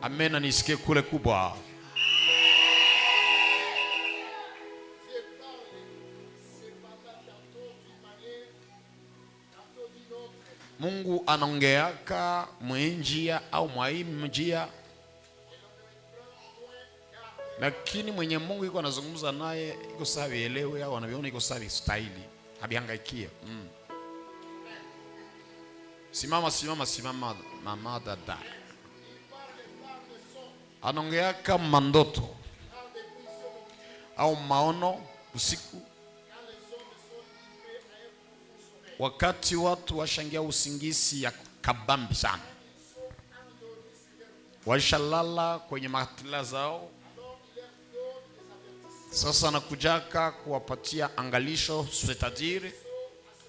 Amen, anisikie kule kubwa. Mungu anaongeaka mwenjia au mwaimjia, lakini mwenye Mungu yuko anazungumza naye iko sawa elewe au anaviona iko sawa stahili, abihangaikie. Simama mama dada. Anaongeaka mandoto au maono usiku, wakati watu washangia usingisi ya kabambi sana, washalala kwenye matila zao. Sasa anakujaka kuwapatia angalisho, c'est-à-dire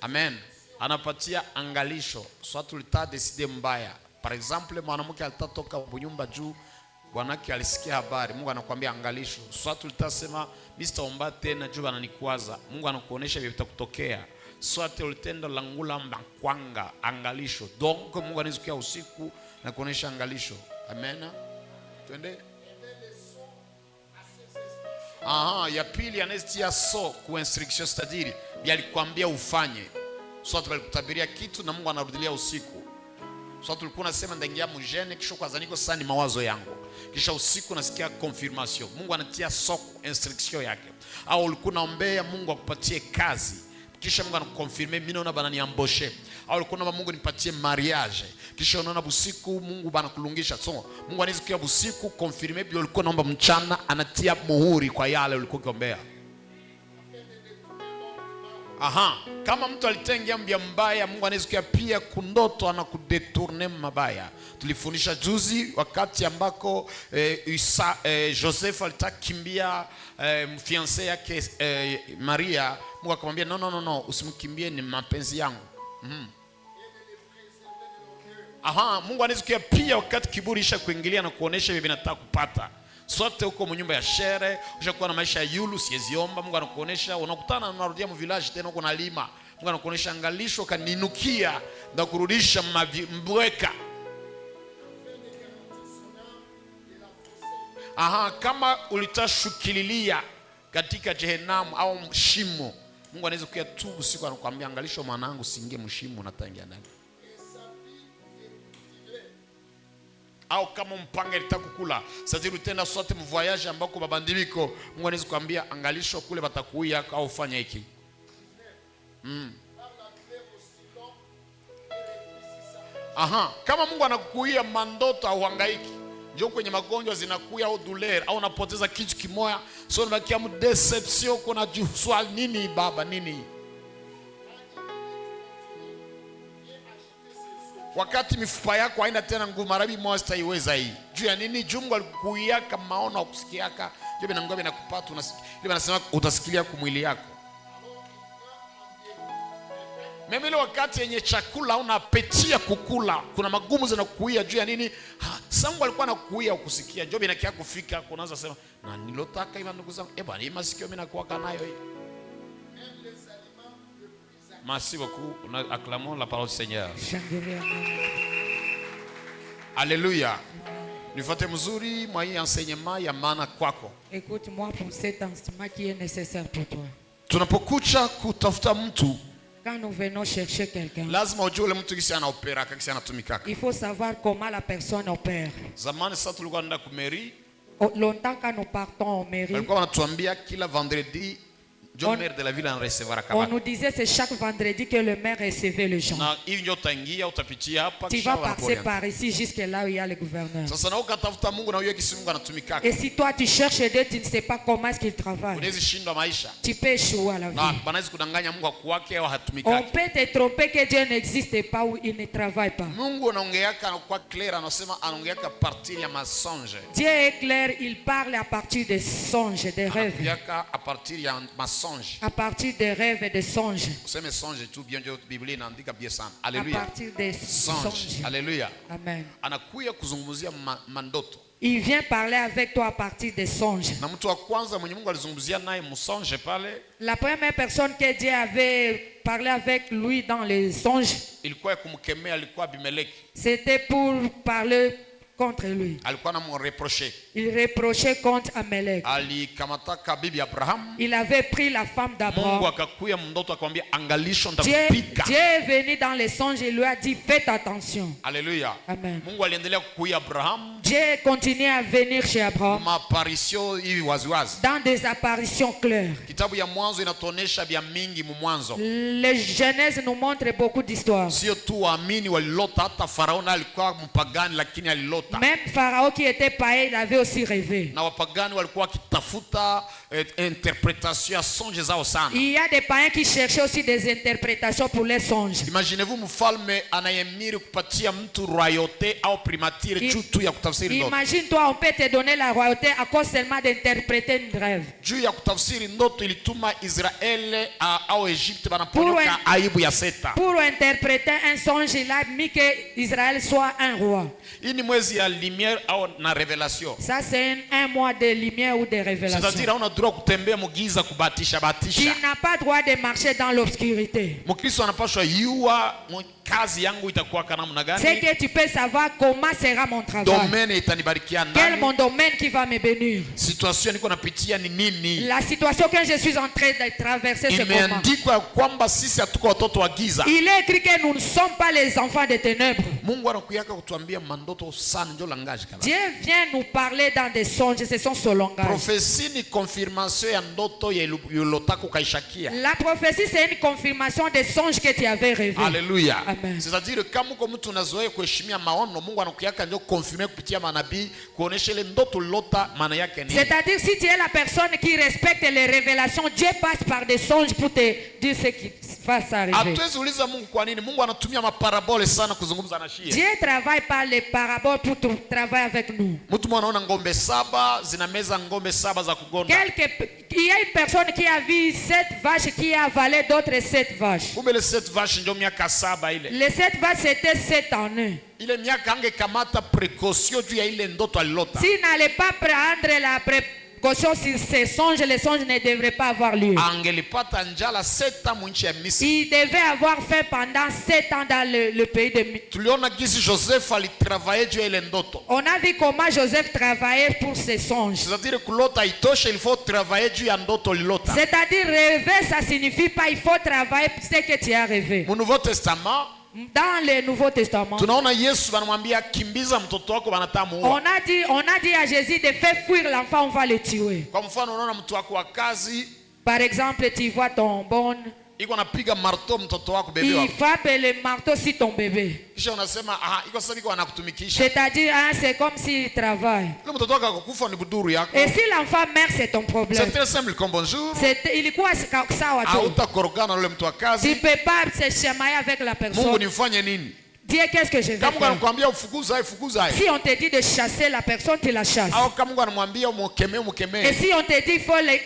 amen, anapatia angalisho. Soit tulita decide mbaya, par exemple mwanamke alitatoka bunyumba juu bwanake alisikia habari, Mungu anakuambia angalisho. Soit tulitasema mimi sitaomba tena juu ananikwaza, Mungu anakuonesha vitakutokea. Soit ulitenda langula mbakwanga, angalisho. Donc Mungu anazukia usiku na kuonesha angalisho. Amen. Twende. Ya pili anestia so ku instruction, c'est-à-dire alikwambia ufanye. Soit alikutabiria kitu na Mungu anarudilia usiku. Soit tulikuwa nasema ndaingia mjene kisha kwa zaniko sasa ni mawazo yangu, kisha usiku nasikia confirmation, Mungu anatia soko instruction yake. Au ulikuwa naombea Mungu akupatie kazi, kisha Mungu anakukonfirme, mimi naona bana niamboshe. Au ulikuwa naomba Mungu nipatie mariage, kisha unaona busiku Mungu bana kulungisha. So Mungu anazikia busiku confirme bio ulikuwa naomba mchana, anatia muhuri kwa yale ulikuwa ukiombea. Kama mtu alitengia mbia mbaya, Mungu anazikia pia kundoto anakudetourner mabaya. Tulifundisha juzi wakati ambako Joseph alitaka kimbia mfiancé yake Maria. Mungu akamwambia no, usimkimbie, ni mapenzi yangu. Mungu anazikia pia wakati kiburi isha kuingilia na kuonesha bibi nataka kupata. Sote huko mnyumba ya shere, ushakuwa na maisha ya yulu, siyeziomba, Mungu anakuonesha, unakutana unarudia mu village tena uko nalima. Mungu anakuonesha angalisho kaninukia na kurudisha mbweka. Kama ulitashukililia katika jehenamu au mshimo, Mungu anaweza kuya tu usiku anakuambia angalisho mwanangu, siingie mshimo unatangia ndani. Au kama mpanga litakukula, c'est-à-dire utenda sote mu voyage ambako babandibiko, Mungu anaweza kuambia angalisho kule batakuia au fanya hiki. Kama Mungu anakukuia mandoto au hangaiki, njoo kwenye magonjwa zinakuya au douleur au unapoteza kitu kimoya, so unabakia mu deception, kuna swali nini baba nini? Wakati mifupa yako haina tena nguvu, marabi moja sitaiweza hii. Juu ya nini? Mungu alikuiaka maono au kusikiaka, ndio bina ngobe nakupata, ndio anasema utasikilia kwa mwili yako. Mimi ile wakati yenye chakula unapetia kukula, kuna magumu zinakuia juu ya nini? Mungu alikuwa anakuia ukusikia, ndio bina kia kufika kunaanza sema na nilotaka hivi ndugu zangu, bwana hii masikio mimi nakuwa nayo hii. Merci beaucoup. Nous acclamons la parole du Seigneur. Alléluia. Nifuate mzuri mwa hii enseignement ya maana kwako. Écoute-moi pour cet enseignement qui est nécessaire pour toi. Tunapokucha kutafuta mtu, quand nous venons chercher quelqu'un, lazima ujue ule mtu kisi anaopera, kisi anatumika. Il faut savoir comment la personne opère. Zamani sasa tulikuwa tunaenda ku mairie. Longtemps quand nous partons en mairie, walikuwa wanatuambia kila vendredi le maire de la ville en recevoir on nous disait c'est chaque vendredi que le maire recevait les gens. Tu vas passer par ici jusqu'à là où il y a le gouverneur. Et si toi tu cherches Dieu, tu ne sais pas comment est-ce qu'il travaille, tu peux échouer à la vie. On peut te tromper que Dieu n'existe pas ou il ne travaille pas. Dieu est clair, il parle à partir des songes, des rêves. À partir des rêves et des songes. Alléluia. À partir des songes. Alléluia. Amen. Mandoto. Il vient parler avec toi à partir des songes. La première personne que Dieu avait parlé avec lui dans les songes, c'était pour parler contre lui. alikuwa anamreproche. Il reprochait contre Amalek. Alikamataka bibi Abraham. Il avait pris la femme d'Abraham. Mungu akakuya mndoto akamwambia angalisho Dieu ndakupika. est venu dans les songes et lui a dit faites attention. Alléluia. Amen. Mungu aliendelea kukuya Abraham. Dieu continue à venir chez Abraham. Maaparisho hivi waziwazi. Dans des apparitions claires. Kitabu ya Mwanzo inatuonesha vya mingi mwanzo. Le Genèse nous montre beaucoup d'histoires. Sio tu waamini walilota, hata Farao alikuwa mpagani lakini alilota. Même Pharaon qui était païen, il avait aussi rêvé. Na wapagani walikuwa wakitafuta interpretation ya songe zao sana. Il y a des païens qui cherchaient aussi des interprétations pour les songes. Imaginez-vous mfalme anayemiri kupatia mtu royauté au primature juu tu ya kutafsiri ndoto. Imagine-toi, on peut te donner la royauté à cause seulement d'interpréter une rêve. Juu ya kutafsiri ndoto ilituma Israeli au Egypte banaponyoka aibu ya seta. Pour interpréter un songe, il a mis que Israël soit un roi. Hii ni mwezi ya lumière au na révélation. Ça c'est un mois de lumière ou de révélation. C'est-à-dire on a droit kutembea mugiza kubatisha batisha. Tu n'as pas droit de marcher dans l'obscurité. Mkristo anapaswa yua kazi yangu itakuwa namna gani? C'est que tu peux savoir comment sera mon travail. Domaine itanibarikia nani? Quel est mon domaine qui va me bénir? Situation niko napitia ni nini? La situation que je suis en train de traverser c'est comment? Imeandikwa kwamba sisi hatuko watoto wa giza. Il est écrit que nous ne sommes pas les enfants des ténèbres. Mungu anakuyaka kutuambia mandoto sana ndio langage kana. Dieu vient nous parler dans des songes, c'est son langage. Prophétie ni confirmation ya ndoto yulotaka kaishakia. La prophétie c'est une confirmation des songes que tu avais rêvé. Alléluia. Amen. C'est-à-dire kama uko mtu unazoea kuheshimia maono, Mungu anakuyaka ndio confirmer kupitia manabii kuonesha ile ndoto lota maana yake nini. C'est-à-dire si tu es la personne qui respecte les révélations, Dieu passe par des songes pour te dire ce qui va s'arriver. Hatuwezi uliza Mungu kwa nini. Mungu anatumia maparabole sana kuzungumza na shie. Dieu travaille par les paraboles pour travailler avec nous. Mtu anaona ngombe 7 zinameza ngombe 7 za kugonda. Il y a une personne qui a vu 7 vaches qui a avalé d'autres 7 vaches. Kumbe les 7 vaches ndio miaka 7 ile. Les 7 vaches c'était 7 en un. Ile miaka angekamata précaution juu ya ile ndoto alilota. S'il n'allait pas prendre la précaution sur ces songes, les songes ne devraient pas avoir lieu. Angelipata njala 7 ans nchi ya Misri. Il devait avoir faim pendant 7 ans dans le pays de Misri. Tuliona gisi Joseph alitravailler juu ya ile ndoto. On a vu comment Joseph travaillait pour ses songes. C'est-à-dire kulota itoshe, il faut travailler juu ya ndoto lilota. C'est-à-dire rêver ça signifie pas il faut travailler pour ce que tu as rêvé. Mu Nouveau Testament dans le Nouveau Testament, tunaona Yesu banamwambia kimbiza mtoto wako banatamu. On a dit à Jésus de faire fuir l'enfant, on va le tuer. Kwa mfano unaona mtu wako wa kazi, par exemple, tu vois ton bon, iko napiga marteau mtoto wako bebe wako. Il frappe le marteau sur ton bébé. Kisha unasema iko sasa biko anakutumikisha. C'est-à-dire c'est comme s'il travaille. Le mtoto wako akukufa ni buduru yako. Et si l'enfant meurt c'est ton problème. C'est très simple comme bonjour. Ilikuwa sawa tu. Hautakorogana na yule mtu wa kazi. Tu peux pas se chamailler avec la personne. Mungu nifanye nini? Dieu, qu'est-ce que je vais faire? Kama anakuambia ufukuza fukuza. Si on te dit de chasser la personne, tu la chasses. Au kama Mungu anamwambia umkemee. Et si on te dit il faut les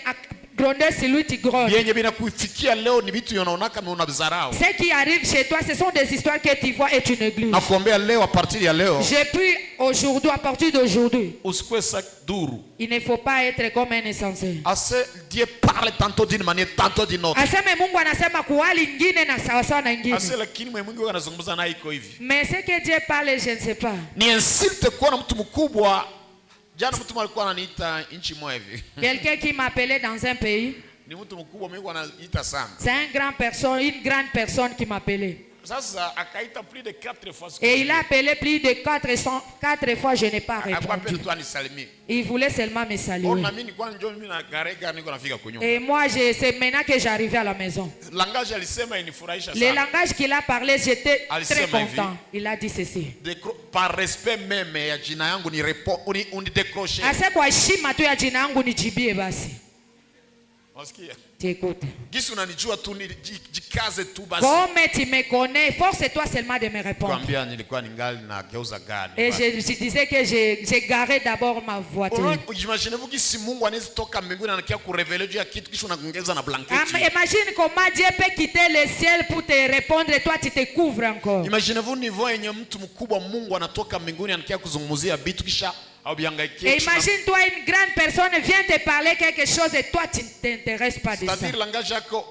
gronder sur lui, tu grondes. Yenye binakufikia leo ni vitu unaonaka na unabizarao. Ce qui arrive chez toi, ce sont des histoires que tu vois et tu négliges. Nakuombea leo, à partir ya leo. J'ai pu aujourd'hui, à partir d'aujourd'hui. Usikwe sak duru. Il ne faut pas être comme un insensé. Assez Dieu parle tantôt d'une manière, tantôt d'une autre. Aseme Mungu anasema kuhali ingine na sawa sawa na ingine. Ase lakini Mungu anazungumza naye iko hivi. Mais ce que Dieu parle, je ne sais pas. Ni insulte kuona mtu mkubwa. Jana mtu alikuwa ananiita inchi moja hivi. Quelqu'un qui m'appelait dans un pays. Ni mtu mkubwa Mungu ananiita sana. C'est une grande personne qui m'appelait. Sasa akaita plus de 4 fois. Et il a appelé plus de 4 fois, je n'ai pas répondu. Il voulait seulement me saluer. Et moi, c'est maintenant que j'arrivais à la maison. Le langage qu'il a parlé, j'étais très content. Il a dit ceci. Par respect même, jina yangu ni décroché. Ase kwa heshima tu ya jina yangu nijibie basi. T'écoutes. Comme tu me connais, force-toi seulement de me répondre. Et je disais que j'ai garé d'abord ma voiture. Imaginez-vous si Mungu anaweza toka mbinguni anakia kureveler juu ya kitu kisha unaongeza na blanketi. Imagine comment Dieu peut quitter le ciel pour te répondre et toi tu te couvres encore. Imaginez-vous niveau yenye mtu mkubwa Mungu anatoka mbinguni anakia kuzungumzia vitu kisha. Et imagine-toi une grande personne vient te parler quelque chose et toi tu ne t'intéresses pas de ça. C'est-à-dire langage yako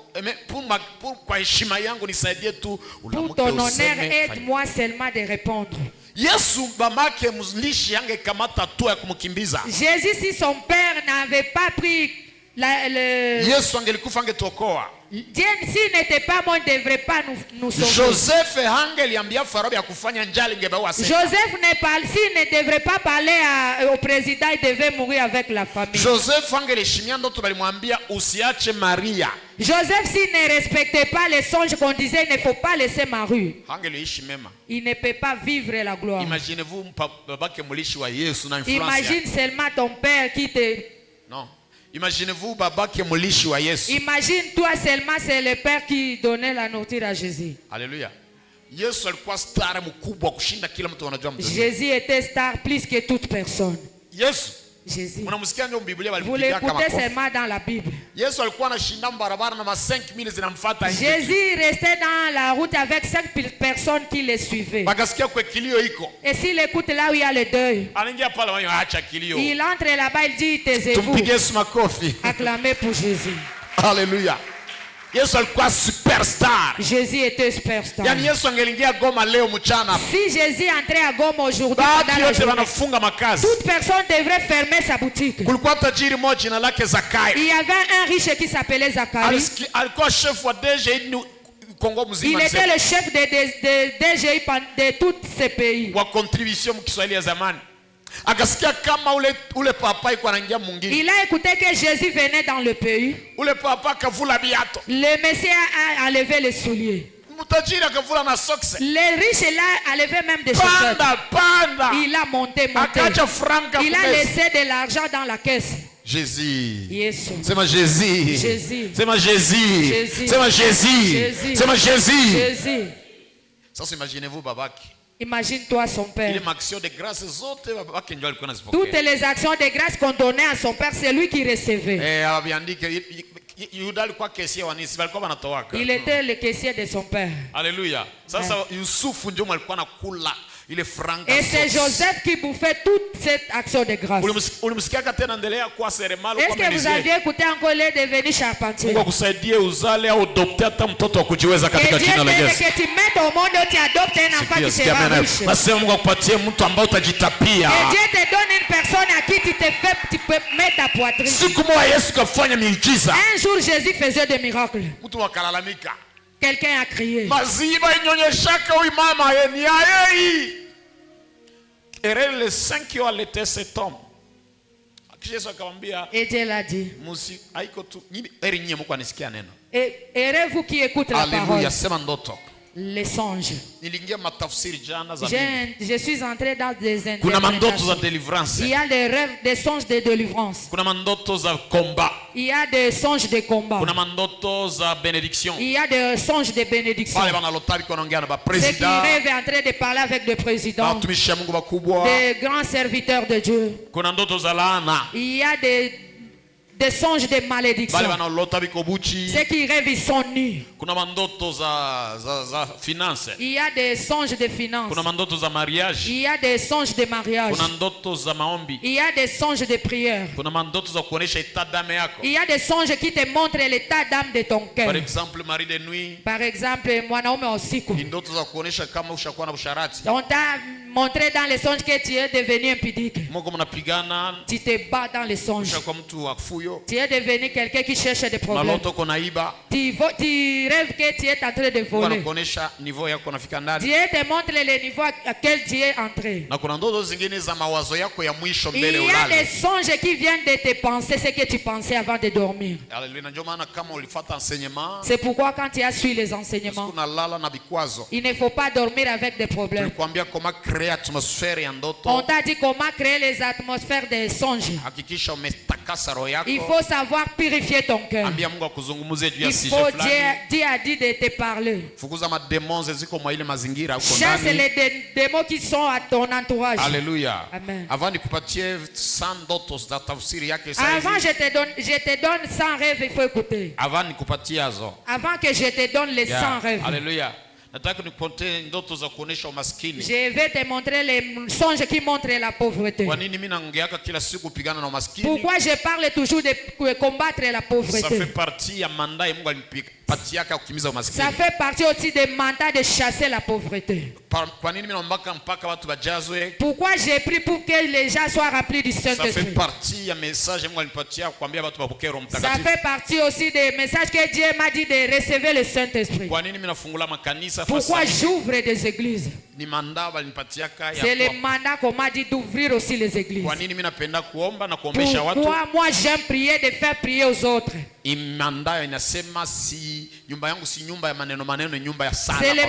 pour kwa heshima yangu nisaidie tu pour ton honneur aide-moi seulement de répondre. Yesu mamake mlishi angekamata hatua ya kumkimbiza. Jésus, si son père n'avait pas pris Yesu angelikufa angetuokoa. Dieu, s'il n'était pas mort, ne devrait pas nous sauver. Joseph hangeliambia Farao ya kufanya njala ingebaua sasa. Joseph s'il ne devrait pas parler au président, il devait mourir avec la famille. Joseph angelishimia ndoto balimwambia usiache Maria. Joseph, s'il ne respectait pas les songes qu'on disait, il ne faut pas laisser Marie. Il ne peut pas vivre la gloire. Imaginez-vous babake mulishi wa Yesu na influence. Imagine seulement ton père qui te... Non. Imaginez-vous babake mulishi wa Yesu. Imagine toi seulement, c'est le père qui donnait la nourriture à Jésus. Alléluia. Yesu alikuwa star mkubwa kushinda kila mtu anajua mtu. Jésus était star plus que toute personne. Yesu. Jésus. Vous l'écoutez seulement dans la Bible. Jésus restait dans la route avec 5 personnes qui le suivaient. Et s'il écoute là où il y a le deuil, il entre là-bas, il dit taisez-vous. Acclamez pour Jésus. Alléluia. Yesu alikuwa superstar. Jésus était superstar. Yani Yesu angeingia Goma leo mchana. Si Jésus entrait à Goma aujourd'hui, toute personne devrait fermer sa boutique. Kulikuwa tajiri mmoja jina lake Zakayo. Il y avait un riche qui s'appelait Zacharie. Alikuwa chef wa DGI Kongo mzima. Il était le chef de DGI de tous ces pays. Wa contribution mkiswahili ya zamani. Akasikia kama ule papa iko anaingia mwingine. Il a écouté que Jésus venait dans le pays. Ule papa kavula biato. Le Messie a enlevé les souliers. Mtajiri akavula na socks. Le riche là a enlevé même des chaussettes. Panda. Il a monté. Akacha franka. Il a laissé de l'argent dans la caisse. Jésus. Yes. C'est ma Jésus. Jésus. C'est ma Jésus. C'est ma Jésus. C'est ma Jésus. Jésus. Ça imaginez-vous babaki. Imagine-toi son père. Toutes les actions de grâce qu'on donnait à son père, c'est lui qui recevait. Il était le caissier de son père. Alléluia. Et c'est Joseph qui bouffait toute cette action de grâce. Est-ce que vous aviez écouté encore les devenir charpentier? Que tu mettes au monde où tu adoptes un enfant qui sera riche. Et Dieu te donne une personne à qui tu peux mettre ta poitrine. Un jour Jésus faisait des miracles. Quelqu'un a crié. Et Dieu l'a dit. Et vous qui écoutez la parole. Les songes. Je suis entré dans des interprétations. Il y a des rêves, des songes de délivrance. Il y a des songes de combat. Il y a des songes de bénédiction. Ceux qui rêvent en train de parler avec des présidents, des grands serviteurs de Dieu. Il y a des songes de malédiction. Ceux qui rêvent, ils sont nus. Il y a des songes de finances. Il y a des songes de mariage. Il y a des songes de prière. Il y a des songes qui te montrent l'état d'âme de ton cœur. Par exemple, mwanaume usiku. On t'a montré dans les songes que tu es devenu impudique. Tu te bats dans les songes. Tu es devenu quelqu'un qui cherche des problèmes. Tu rêves que tu es en train de voler. Dieu te montre le niveau à quel tu es entré. Il y a des songes qui viennent de tes pensées, ce que tu pensais avant de dormir. C'est pourquoi quand tu as suivi les enseignements, il ne faut pas dormir avec des problèmes. On t'a dit comment créer les atmosphères des songes. Il faut savoir purifier ton cœur. Il faut, Dieu a dit de te parler. Chasse les démons qui sont à ton entourage. Alléluia. Amen. Avant je te donne 100 rêves, il faut écouter. Avant que je te donne les 100 rêves. Alléluia. Je vais te montrer les songes qui montrent la pauvreté. Pourquoi je parle toujours de combattre la pauvreté? Ça fait partie Ça fait partie aussi des mandats de chasser la pauvreté. Pourquoi j'ai pris pour que les gens soient remplis du Saint-Esprit? Ça fait partie aussi des messages que Dieu m'a dit de recevoir le Saint-Esprit. Pourquoi j'ouvre des églises? C'est le mandat qu'on m'a dit d'ouvrir aussi les églises. Pourquoi moi j'aime prier, de faire prier aux autres? C'est le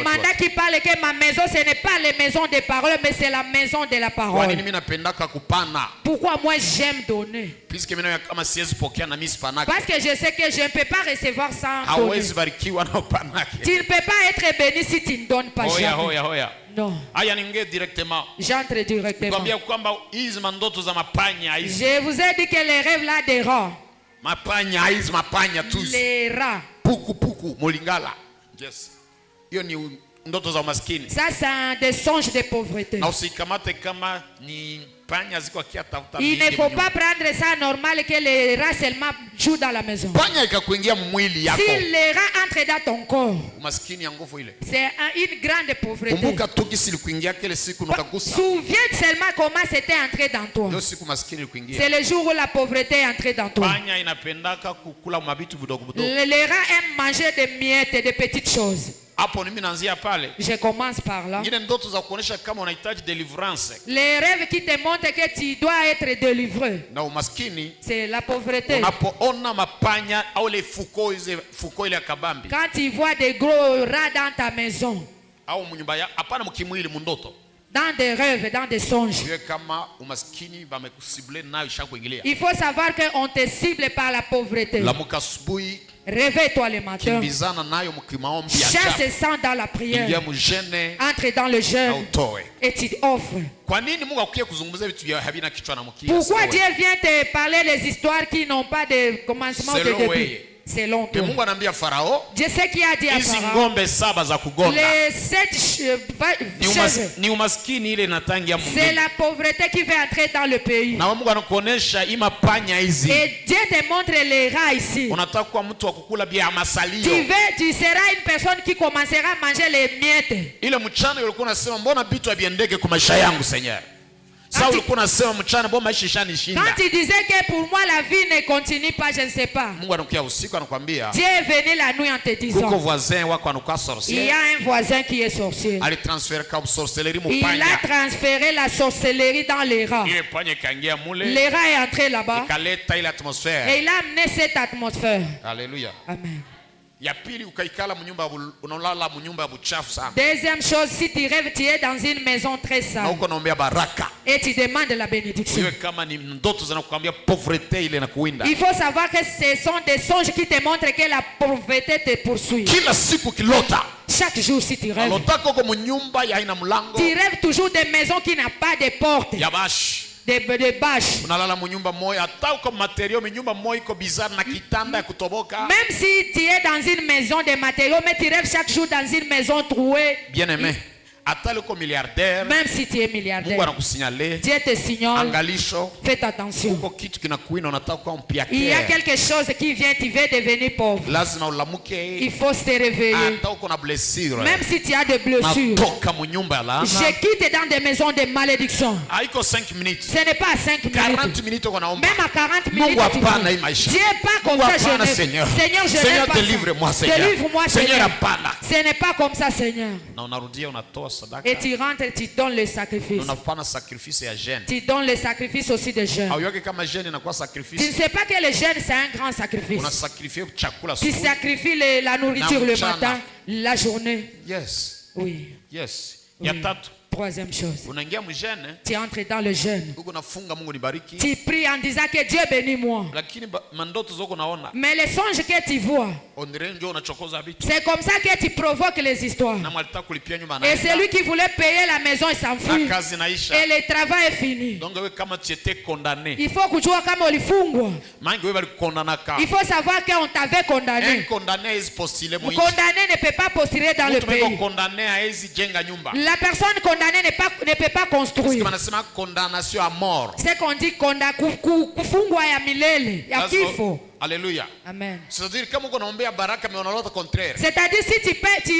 mandat qui parle que ma maison ce n'est pas la maison des paroles, mais c'est la maison de la parole. Pourquoi moi j'aime donner? Parce que je sais que je ne peux pas recevoir sans donner. Tu ne peux pas être béni si tu ne donnes pas jamais. Non. J'entre directement. Je vous ai dit que les rêves là des rats. Les rats. Yes. Ça c'est des songes de pauvreté. Il ne faut pas prendre ça normal que les rats seulement jouent dans la maison. Si les rats entrent dans ton corps, c'est une grande pauvreté. Souviens seulement comment c'était entré dans toi. C'est le jour où la pauvreté est entrée dans toi. Les rats aiment manger des miettes et des petites choses. Je commence par là. Les rêves qui te montrent que tu dois être délivré, c'est la pauvreté. Quand tu vois des gros rats dans ta maison, dans des rêves, dans des songes, il faut savoir qu'on te cible par la pauvreté. Réveille-toi le matin. Chasse et sang dans la prière. Entre dans le jeûne et tu offres. Pourquoi Dieu vient te parler les histoires qui n'ont pas de commencement de début? C'est long. Dieu sait qui a dit à Pharaon, les 7 chèvres, c'est la pauvreté qui va entrer dans le pays. Et Dieu te montre les rats ici. Tu seras une personne qui commencera à manger les miettes. Quand tu disais que pour moi la vie ne continue pas, je ne sais pas. Dieu est venu la nuit en te disant, il y a un voisin qui est sorcier. Il a transféré la sorcellerie dans les rats. Les rats est entré là-bas et il a amené cette atmosphère. Alléluia. Amen. Deuxième chose, si tu rêves, tu es dans une maison très sale et tu demandes la bénédiction. Il faut savoir que ce sont des songes qui te montrent que la pauvreté te poursuit. Chaque jour, si tu rêves, tu rêves toujours des maisons qui n'ont pas de porte. Des bâches. Même si tu es dans une maison de matériaux, mais tu rêves chaque jour dans une maison trouée. Bien aimé. Même si tu es milliardaire, Dieu te signale, faites attention. Il y a quelque chose qui vient, tu veux devenir pauvre. Il faut se réveiller. Même si tu as des blessures, je quitte dans des maisons de malédiction. Ce n'est pas à 5 minutes. Même à 40 minutes, Dieu pas comme ça, Seigneur, délivre-moi, Seigneur. Ce n'est pas comme ça, Seigneur. Et tu rentres et tu donnes le sacrifice. Tu donnes le sacrifice aussi de jeûne. Tu ne sais pas que le jeûne c'est un grand sacrifice. Tu sacrifies la nourriture le matin, la journée. Yes. Oui. Yes. Oui. Troisième chose, tu entres dans le jeûne. Tu pries en disant que Dieu bénit moi. Mais les songes que tu vois, c'est comme ça que tu provoques les histoires. Et celui qui voulait payer la maison, il s'enfuit. Et le travail est fini. Il faut que tu vois comme ulifungwa. Il faut savoir qu'on t'avait condamné. Le condamné ne peut pas postuler dans le pays. La personne condamnée condamné ne peut pas construire. Condamnation à mort. C'est qu'on dit kufungwa ya milele, ya kifo. Alléluia. Amen. C'est-à-dire si tu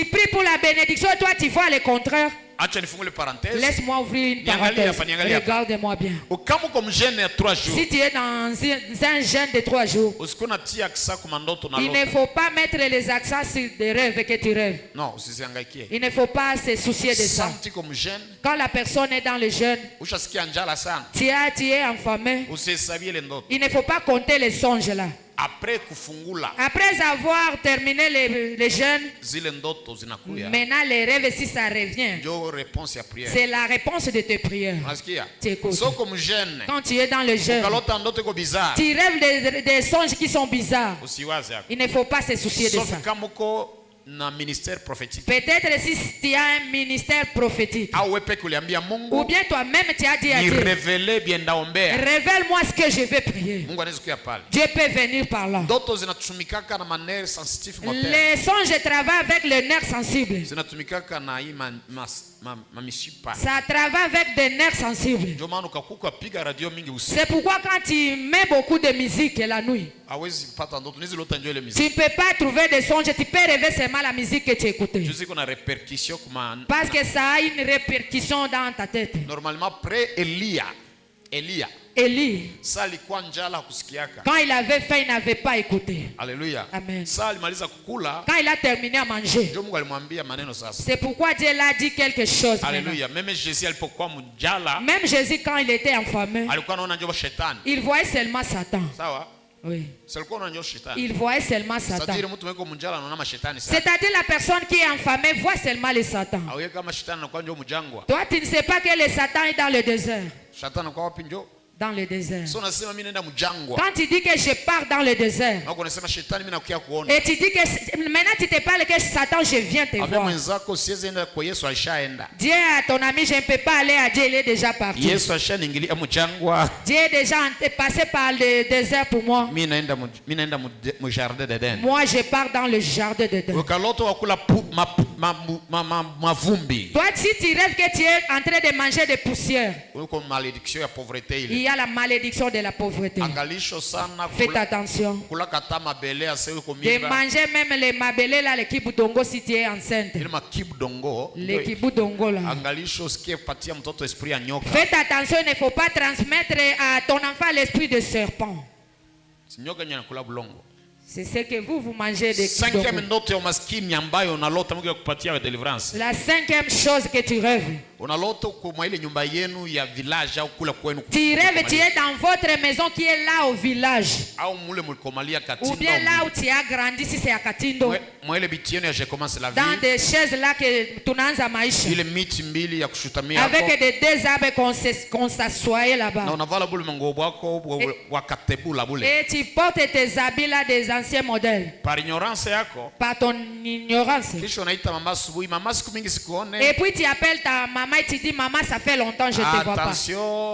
pries pour la bénédiction, toi tu vois le contraire. Laisse-moi ouvrir une parenthèse. Regarde-moi bien. Si tu es dans un jeûne de 3 jours, il ne faut pas mettre les accents sur des rêves que tu rêves. Non, il ne faut pas se soucier de ça. Quand la personne est dans le jeûne, tu es affamé. Il ne faut pas compter les songes là. Après avoir terminé les jeûnes, maintenant les rêves, si ça revient, c'est la réponse de tes prières. Tu écoutes. Quand tu es dans le jeûne, tu rêves des songes qui sont bizarres. Il ne faut pas se soucier de ça. Peut-être si tu as un ministère prophétique, ou bien toi-même tu as dit à Dieu, révèle-moi ce que je vais prier. Dieu peut venir par là. Les songes travaillent avec le nerf sensible. Ça travaille avec des nerfs sensibles. C'est pourquoi quand tu mets beaucoup de musique la nuit, tu ne peux pas trouver des songes. Tu peux rêver seulement la musique que tu écoutes. Parce que ça a une répercussion dans ta tête. Normalement, après Élie, quand il avait faim, il n'avait pas écouté. Alléluia. Amen. Quand il a terminé à manger, c'est pourquoi Dieu l'a dit quelque chose. Alléluia. Même Jésus, quand il était affamé, il voyait seulement Satan. Oui. Il voit seulement Satan. C'est-à-dire la personne qui est affamée voit seulement le Satan. Toi, tu ne sais pas que le Satan est dans le désert. Dans le désert. Quand tu dis que je pars dans le désert, et tu dis que maintenant tu te parles que Satan, je viens te voir. Dis à ton ami, je ne peux pas aller à Dieu, il est déjà parti. Dieu est déjà passé par le désert pour moi. Moi, je pars dans le jardin d'Éden. Toi, si tu rêves que tu es en train de manger des poussières, il y a la malédiction de la pauvreté. Faites attention. De manger même les mabélés là, les kibudongo si tu es enceinte. Les kibudongo là. Faites attention, il ne faut pas transmettre à ton enfant l'esprit de serpent. C'est ce que vous mangez de kibudongo. La 5e chose que tu rêves. Tu rêves, tu es dans votre maison qui est là au village. Ou bien là où tu as grandi, si c'est à Katindo. Dans des chaises là que tu n'as à maïcha. Avec des 2 arbres qu'on s'assoyait là-bas. Et tu portes tes habits là des anciens modèles. Par ton ignorance. Et puis tu appelles ta maman et tu dis, maman, ça fait longtemps que je ne te vois pas.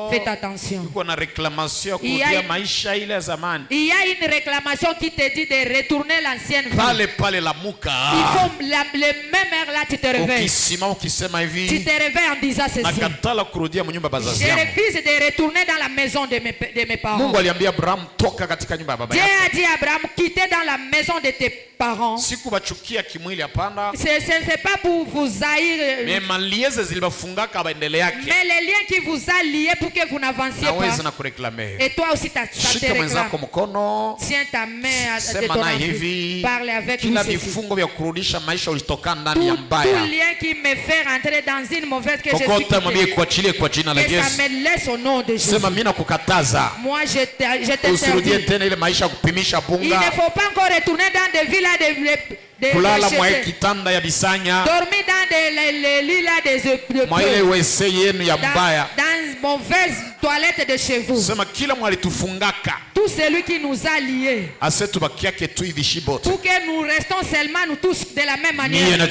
Faites attention. Il y a une réclamation qui te dit de retourner l'ancienne vie. Il faut le même heure là, tu te réveilles. Tu te réveilles en disant ceci. Je refuse de retourner dans la maison de mes parents. Dieu a dit à Abraham, quittez dans la maison de tes parents. Ce n'est pas pour vous haïr. Mais les liens qui vous a liés pour que vous n'avanciez pas. Et toi aussi, ça te réclame. Tiens ta main de ton ami. Parle avec lui. Tout lien qui me fait rentrer dans une mauvaise que je suis quittée. Et ça me laisse au nom de Jésus. Moi, je t'interdis. Il ne faut pas encore retourner dans des villas de dormir dans des lits là dans mauvaise toilette de chez vous. Tout celui qui nous a liés pour que nous restons seulement nous tous de la même manière. Moi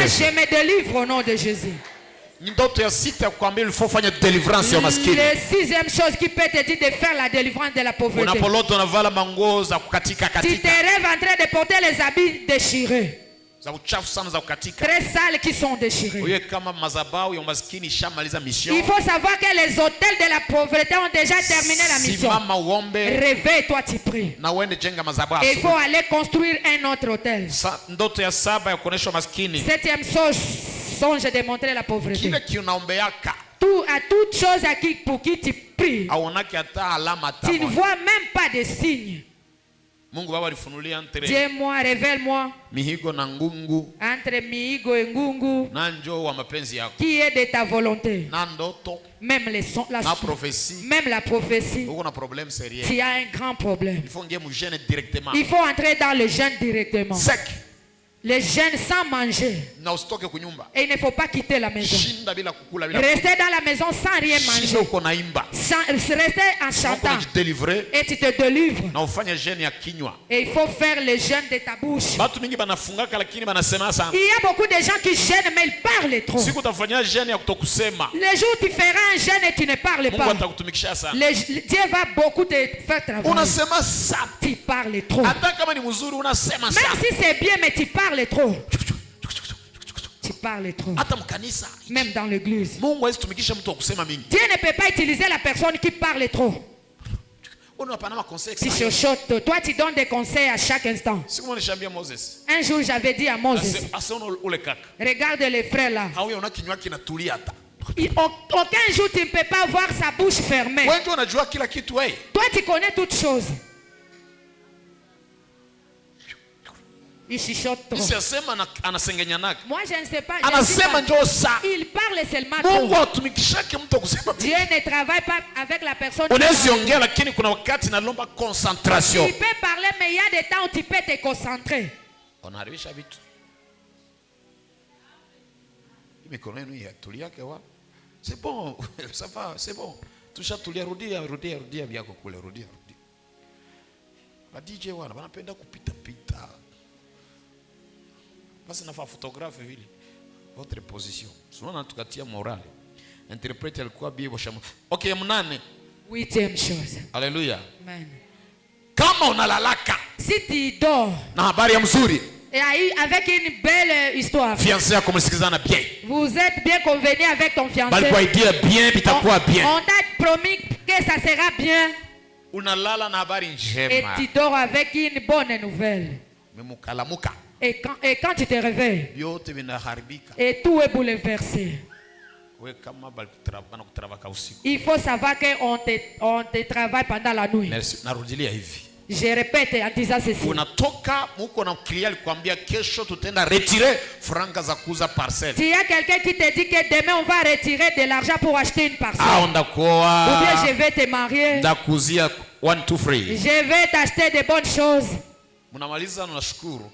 je me délivre au nom de Jésus. La 6e chose qui peut te dire de faire la délivrance de la pauvreté. Tu te rêves en train de porter les habits déchirés. très sales qui sont déchirés. Il faut savoir que les hôtels de la pauvreté ont déjà terminé la mission. Réveille-toi, tu pries. Et il faut aller construire un autre hôtel. Septième songe de montrer la pauvreté. À toute chose pour qui tu pries, tu ne vois même pas de signes. Dis-moi, révèle-moi entre mihigo et ngungu qui est de ta volonté. Même la prophétie, tu as un grand problème. Il faut entrer dans le jeûne directement. Les jeûnes sans manger. Et il ne faut pas quitter la maison. Rester dans la maison sans rien manger. Rester en chantant. Et tu te délivres. Et il faut faire le jeûne de ta bouche. Il y a beaucoup de gens qui jeûnent mais ils parlent trop. Le jour où tu feras un jeûne et tu ne parles pas, Dieu va beaucoup te faire travailler. Tu parles trop. Même si c'est bien mais tu parles trop. Tu parles trop. Même dans l'église. Dieu ne peut pas utiliser la personne qui parle trop. Tu chuchotes. Toi tu donnes des conseils à chaque instant. Un jour j'avais dit à Moses, regarde les frères là. Aucun jour tu ne peux pas voir sa bouche fermée. Toi tu connais toutes choses. Il chuchote trop. Moi je ne sais pas. Il parle seulement trop. Dieu ne travaille pas avec la personne. Il peut parler mais il y a des temps où tu peux te concentrer. C'est bon, ça va, c'est bon. Rudia. La DJ wana wanapenda kupita. Basi nafa photographe vile. Votre position. Souvent tukatia morale. Interprète alikuwa bibo shamu. Okay, mnane. Huitième chose. Alléluia. Amen. Kama unalalaka. Si tu dors. Na habari ya mzuri. Et avec une belle histoire. Fiancé yako msikizana bien. Vous êtes bien convenu avec ton fiancé. Balikuwa idea bien bitakuwa bien. On t'a promis que ça sera bien. Unalala na habari njema. Et tu dors avec une bonne nouvelle. Memukalamuka. Et quand tu te réveilles, et tout est bouleversé. Il faut savoir qu'on te travaille pendant la nuit. Je répète en disant ceci. Il y a quelqu'un qui te dit que demain on va retirer de l'argent pour acheter une parcelle. Ou bien je vais te marier. Je vais t'acheter de bonnes choses.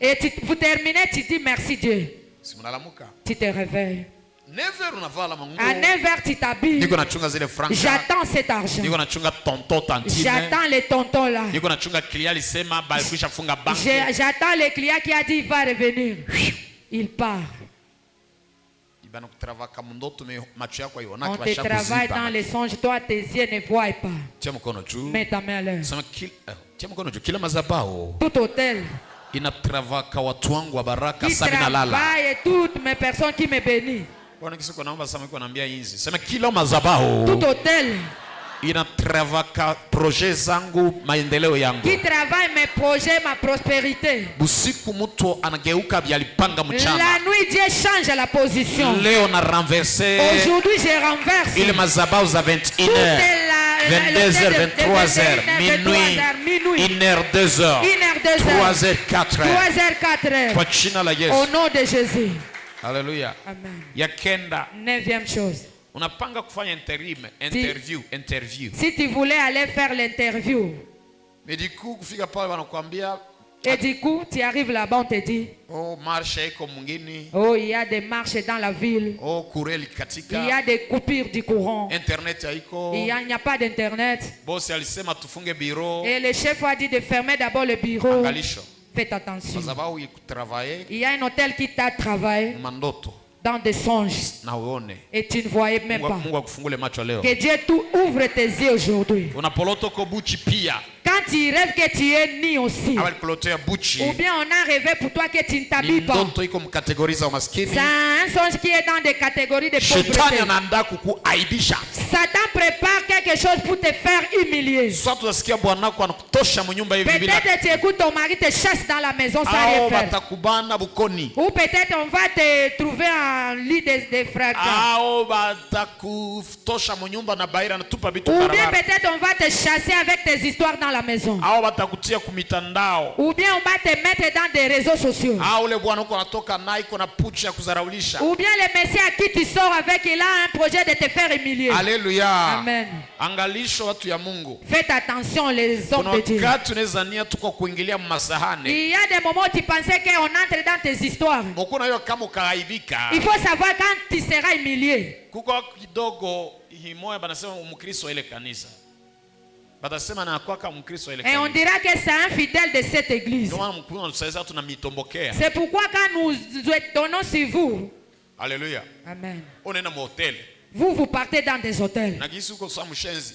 Et vous terminez, tu dis merci Dieu. Tu te réveilles. À 9h tu t'habilles. J'attends cet argent. J'attends les tontons là. J'attends le client qui a dit il va revenir. Il part. On te travaille dans les songes, toi tes yeux ne voient pas. Mets ta main à l'air. Tout hôtel qui travaille et toutes mes personnes qui me bénissent. Tout hôtel qui travaille mes projets, ma prospérité. La nuit Dieu change la position. Aujourd'hui je renverse. 22h, 23h, minuit, 1h, 2h, 3h, 4h. Au nom de Jésus. Alléluia. Amen. Yakenda. 9e chose. Unapanga kufanya interview. Si tu voulais aller faire l'interview. Mais du coup, kufika pale wanakuambia. Et du coup, tu arrives là-bas, on te dit. Oh, marche iko mungini. Oh, il y a des marches dans la ville. Oh, kureli katika. Il y a des coupures du courant. Internet haiko. Il n'y a pas d'internet. Boss alisema tufunge bureau. Et le chef a dit de fermer d'abord le bureau. Angalisho. Faites attention. Il y a un hôtel qui t'a travaillé dans des songes et tu ne voyais même pas. Que Dieu ouvre tes yeux aujourd'hui. Quand quand tu rêves que tu es ni aussi. Ou bien on a rêvé pour toi que tu ne t'habilles pas. C'est un songe qui est dans des catégories de pauvreté. Satan prépare quelque chose pour te faire humilier. Peut-être tu écoutes ton mari te chasse dans la maison sans rien faire. Ou peut-être on va te trouver un lit de fracas. Ou bien peut-être on va te chasser avec tes histoires dans la maison. Ou bien on va te mettre dans des réseaux sociaux. Ou bien le Messie à qui tu sors avec, il a un projet de te faire humilier. Alléluia. Amen. Faites attention les hommes de Dieu. Il y a des moments où tu pensais qu'on entre dans tes histoires. Il faut savoir quand tu seras humilié. Et on dira que c'est un fidèle de cette église. C'est pourquoi quand nous donnons sur vous. Alléluia. Amen. On est dans mon hôtel. Vous partez dans des hôtels.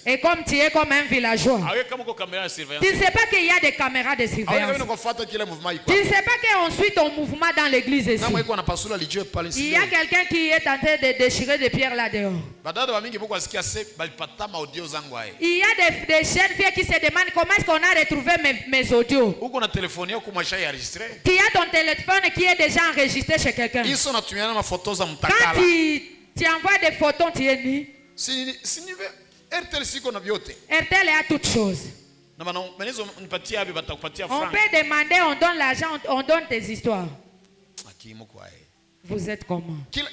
Et comme tu es comme un villageois. Tu ne sais pas qu'il y a des caméras de surveillance. Tu ne sais pas qu'on suit ton mouvement dans l'église ici. Il y a quelqu'un qui est en train de déchirer des pierres là dehors. Il y a des jeunes filles qui se demandent comment est-ce qu'on a retrouvé mes audios. Tu as ton téléphone qui est déjà enregistré chez quelqu'un. Quand tu envoies des photos, tu es ni. RTL a toutes choses. On peut demander, on donne l'argent, on donne tes histoires. Vous êtes comment? Même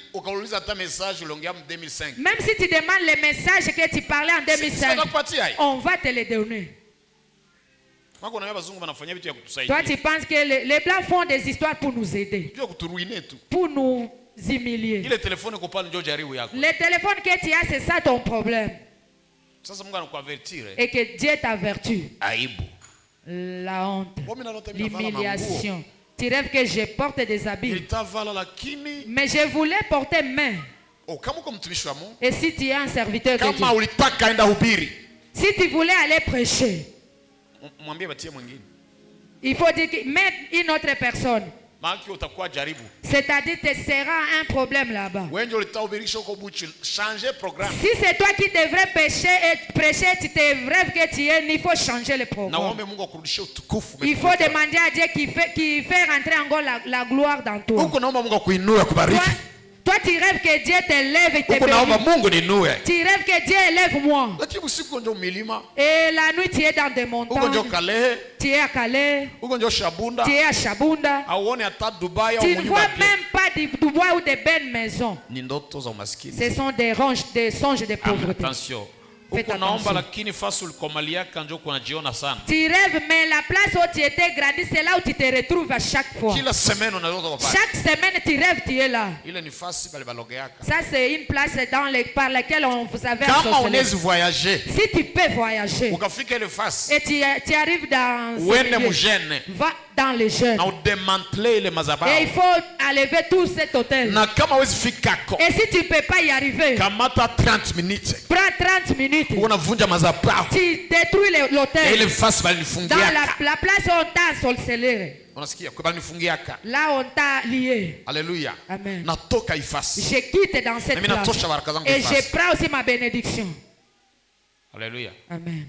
si tu demandes les messages que tu parlais en 2005, on va te les donner. Toi, tu penses que les Blancs font des histoires pour nous aider, pour nous humilier. Le téléphone que tu as, c'est ça ton problème. Et que Dieu t'avertit. La honte, l'humiliation. Tu rêves que je porte des habits, mais je voulais porter main. Et si tu es un serviteur de Dieu, si tu voulais aller prêcher, il faut dire que mettre une autre personne. C'est-à-dire que ce sera un problème là-bas. Si c'est toi qui devrais prêcher, tu te rêves que tu es, il faut changer le programme. Il faut demander à Dieu qui fait rentrer encore la gloire dans toi. Toi, tu rêves que Dieu t'élève et te bénit. Tu rêves que Dieu élève moi. Et la nuit, tu es dans des montagnes. Tu es à Calais. Tu es à Shabunda. Tu ne vois même pas de bois ou de belles maisons. Ce sont des songes de pauvreté. Faites attention. Tu rêves, mais la place où tu étais grandi, c'est là où tu te retrouves à chaque fois. Chaque semaine, tu rêves, tu es là. Ça, c'est une place par laquelle on vous avait ensorcelé. Si tu peux voyager, et tu arrives dans va dans les jeunes. Et il faut enlever tout cet hôtel. Et si tu ne peux pas y arriver, prends 30 minutes. Tu détruis l'hôtel. Dans la place où on t'a ensorcelé. Là on t'a lié. Alléluia. Amen. Je quitte dans cette place. Et je prends aussi ma bénédiction. Alléluia. Amen.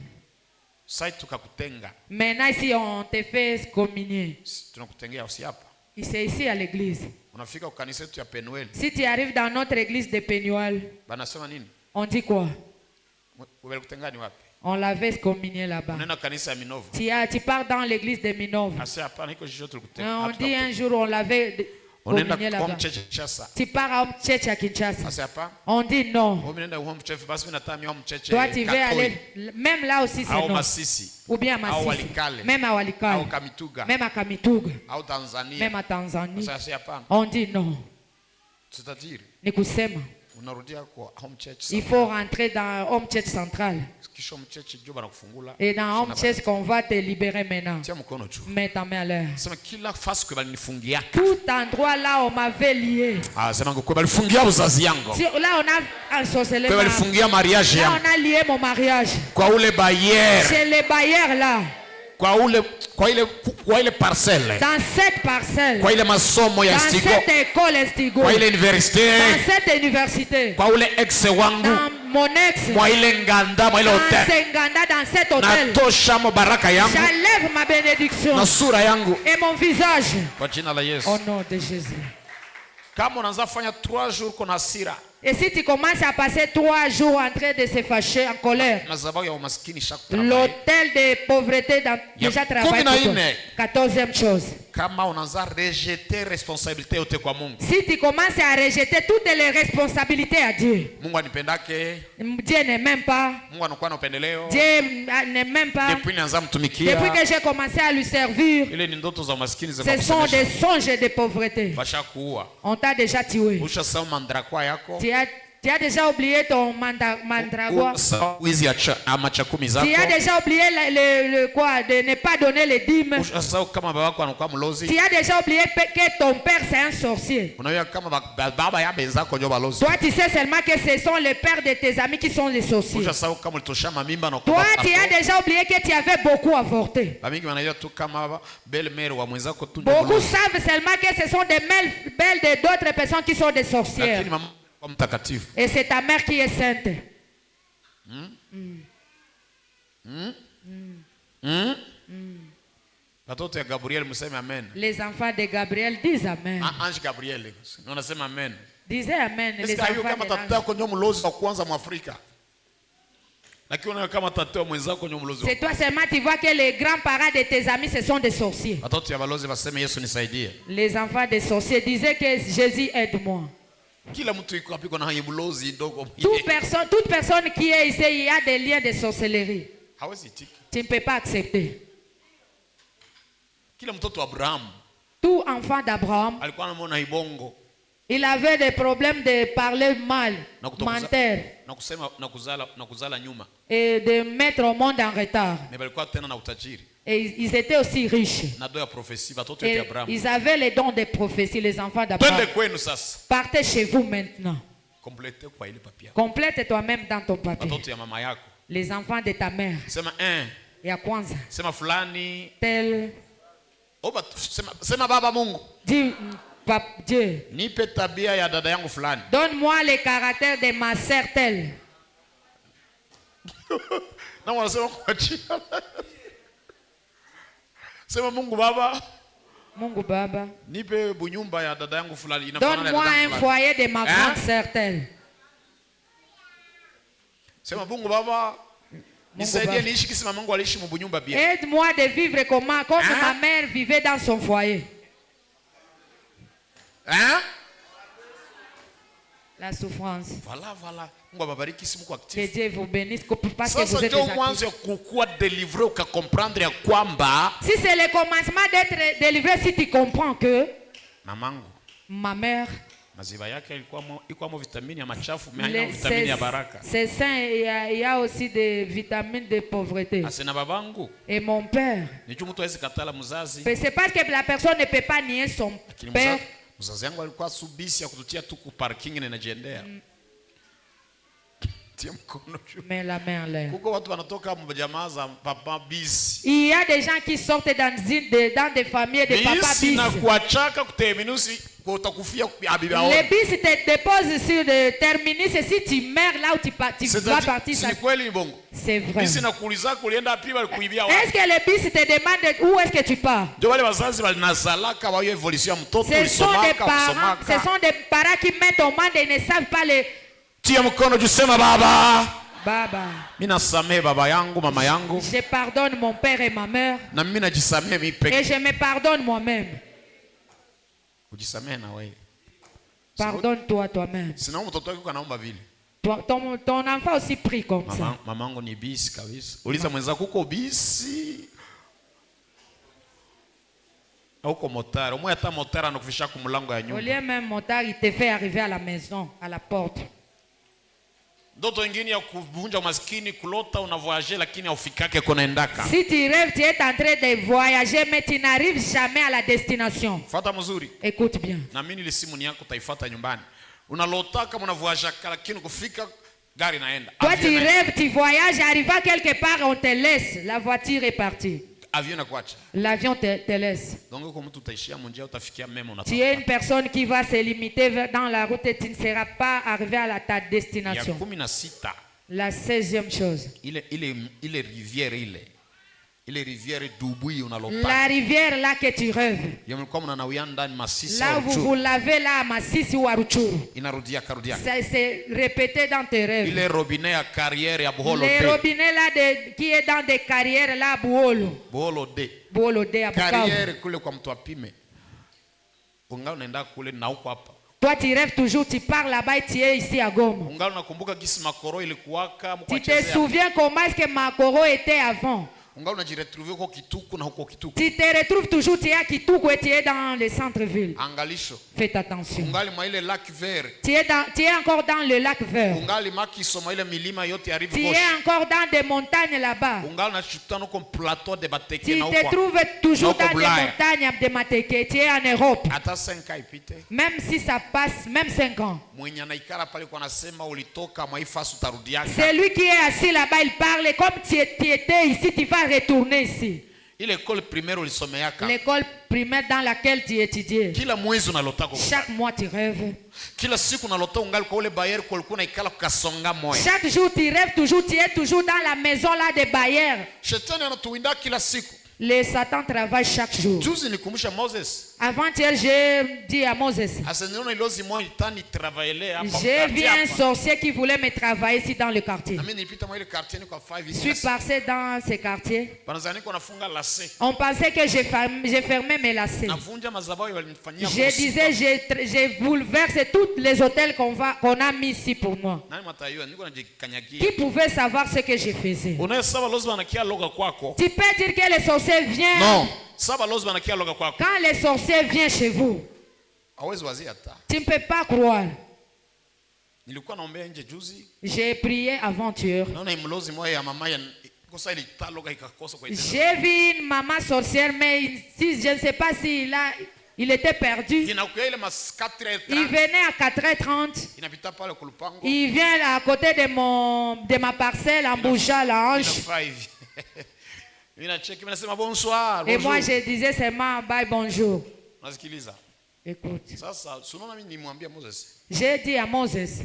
Maintenant ici on te fait communier. C'est ici à l'église. Si tu arrives dans notre église de Penuel, on dit quoi? On l'avait communié là-bas. Tu pars dans l'église de Minov. On dit un jour on l'avait communié là-bas. Tu pars à Home Church à Kinshasa. On dit non. Toi tu veux aller, même là aussi c'est non. Ou bien à Masisi. Même à Walikale. Même à Kamituga. Même à Tanzanie. On dit non. Ni kusema. Il faut rentrer dans Home Church central. Et dans Home Church qu'on va te libérer maintenant. Mets ta main à l'air. Tout endroit là on m'avait lié. Là on a ensorcelé. Là on a lié mon mariage. C'est les bailleurs là. kwa ile parcelle. Dans cette parcelle. Kwa ile masomo ya Stigo. Dans cette école Stigo. Kwa ile université. Dans cette université. Kwa ule ex wangu. Dans mon ex. Mwa ile nganda, mwa ile hotel. Dans cet hôtel. Natosha baraka yangu. J'enlève ma bénédiction. Na sura yangu. Et mon visage. Kwa jina la Yesu. Au nom de Jésus. Kama unaanza fanya 3 jours kuna hasira. Et si tu commences à passer 3 jours en train de se fâcher, en colère, l'hôtel de pauvreté déjà travaille pour toi. 14e chose. Si tu commences à rejeter toutes les responsabilités à Dieu, Dieu ne m'aime pas. Dieu ne m'aime pas. Depuis que j'ai commencé à lui servir, ce sont des songes de pauvreté. On t'a déjà tué. Tu as déjà oublié ton mandragore. Tu as déjà oublié quoi, de ne pas donner les dîmes. Tu as déjà oublié que ton père c'est un sorcier. Toi tu sais seulement que ce sont les pères de tes amis qui sont les sorciers. Toi tu as déjà oublié que tu avais beaucoup avorté. Beaucoup savent seulement que ce sont des belles de d'autres personnes qui sont des sorcières. Et c'est ta mère qui est sainte. Les enfants de Gabriel disent amen. Ange Gabriel. On asema amen. Disait amen. Les enfants c'est toi seulement tu vois que les grands-parents de tes amis ce sont des sorciers. Les enfants des sorciers disaient que Jésus aide-moi. Toute personne qui est ici, il y a des liens de sorcellerie. Tu ne peux pas accepter. Tout enfant d'Abraham, il avait des problèmes de parler mal, mentir, et de mettre au monde en retard. Et ils étaient aussi riches. Et ils avaient les dons de prophétie, les enfants d'Abraham. Partez chez vous maintenant. Complète toi-même dans ton papier. Les enfants de ta mère. Et à Kwanza. Tel. Dis, Dieu. Donne-moi le caractère de ma sœur telle. Mungu Baba. Donne-moi un foyer de ma grande sœur telle. Aide-moi de vivre comme ma mère vivait dans son foyer. La souffrance. Voilà. Que Dieu vous bénisse parce que vous êtes si c'est le commencement d'être délivré, si tu comprends que ma mère, c'est sain, il y a aussi des vitamines de pauvreté. Et mon père, c'est parce que la personne ne peut pas nier son père. Mets la main en l'air. Il y a des gens qui sortent dans des familles de papa bis. Les bis te déposent sur le terminus et si tu meurs là où tu dois partir. C'est vrai. Est-ce que les bis te demandent où est-ce que tu pars? Ce sont des parents qui mettent au monde et ne savent pas les... Tia mkono jusema baba. Baba. Mimi nasamehe baba yangu, mama yangu. Je pardonne mon père et ma mère. Na mimi najisamehe mimi peke. Et je me pardonne moi-même. Ujisamehe na wewe. Pardonne-toi toi-même. Sinon mtoto wako anaomba vile. Ton enfant aussi prie comme ça. Mamangu ni bisi kabisa. Uliza mwenzako uko bisi. Au motard, au moins hata motard anakufisha kwa mlango ya nyumba. Au lieu même motard, il te fait arriver à la maison, à la porte. Ndoto nyingine ya kuvunja umaskini, kulota unavoyager lakini haufikake kunaendaka. Si tu rêves, tu es en train de voyager mais tu n'arrives jamais à la destination. Fata mzuri. Écoute bien. Na mimi ile simu ni yako utaifuata nyumbani. Unalota kama unavoyager lakini kufika gari naenda. Toi tu rêves, tu voyages, arrives quelque part, on te laisse, la voiture est partie. l'avion te laisse. Tu es une personne qui va se limiter dans la route et tu ne seras pas arrivé à ta destination. La 16e chose. La rivière là que tu rêves. Là où vous lavez là à Masisi ou à Ruchuru. Ça s'est répété dans tes rêves. Les robinets là qui est dans des carrières là à Buholo. Buholo D à Bukavu. Toi tu rêves toujours, tu pars là-bas et tu es ici à Goma. Tu te souviens comment est-ce que Makoro était avant? Tu te retrouves toujours, tu es à Kituku et tu es dans le centre-ville. Faites attention. Tu es encore dans le lac vert. Tu es encore dans des montagnes là-bas. Tu te trouves toujours dans des montagnes de Mateke. Tu es en Europe. Même si ça passe, même 5 ans. C'est lui qui est assis là-bas, il parle comme tu étais ici, tu vas retourner ici. L'école primaire dans laquelle tu étudiais. Chaque mois tu rêves. Chaque jour tu rêves toujours, tu es toujours dans la maison là des bailleurs. Le Satan travaille chaque jour. Avant-hier, j'ai dit à Moses, j'ai vu un sorcier qui voulait me travailler ici dans le quartier. Je suis passé dans ce quartier. On pensait que j'ai fermé mes lacets. Je disais, je bouleverse tous les hôtels qu'on a mis ici pour moi. Qui pouvait savoir ce que je faisais? Tu peux dire que les sorciers viennent. Non. Quand les sorciers viennent chez vous, tu ne peux pas croire. J'ai prié avant-hier. J'ai vu une maman sorcière, mais si, je ne sais pas si il était perdu. Il venait à 4h30. Il vient à côté de ma parcelle en bougeant la hanche. Et moi je disais seulement bye bonjour. Écoute. J'ai dit à Moses.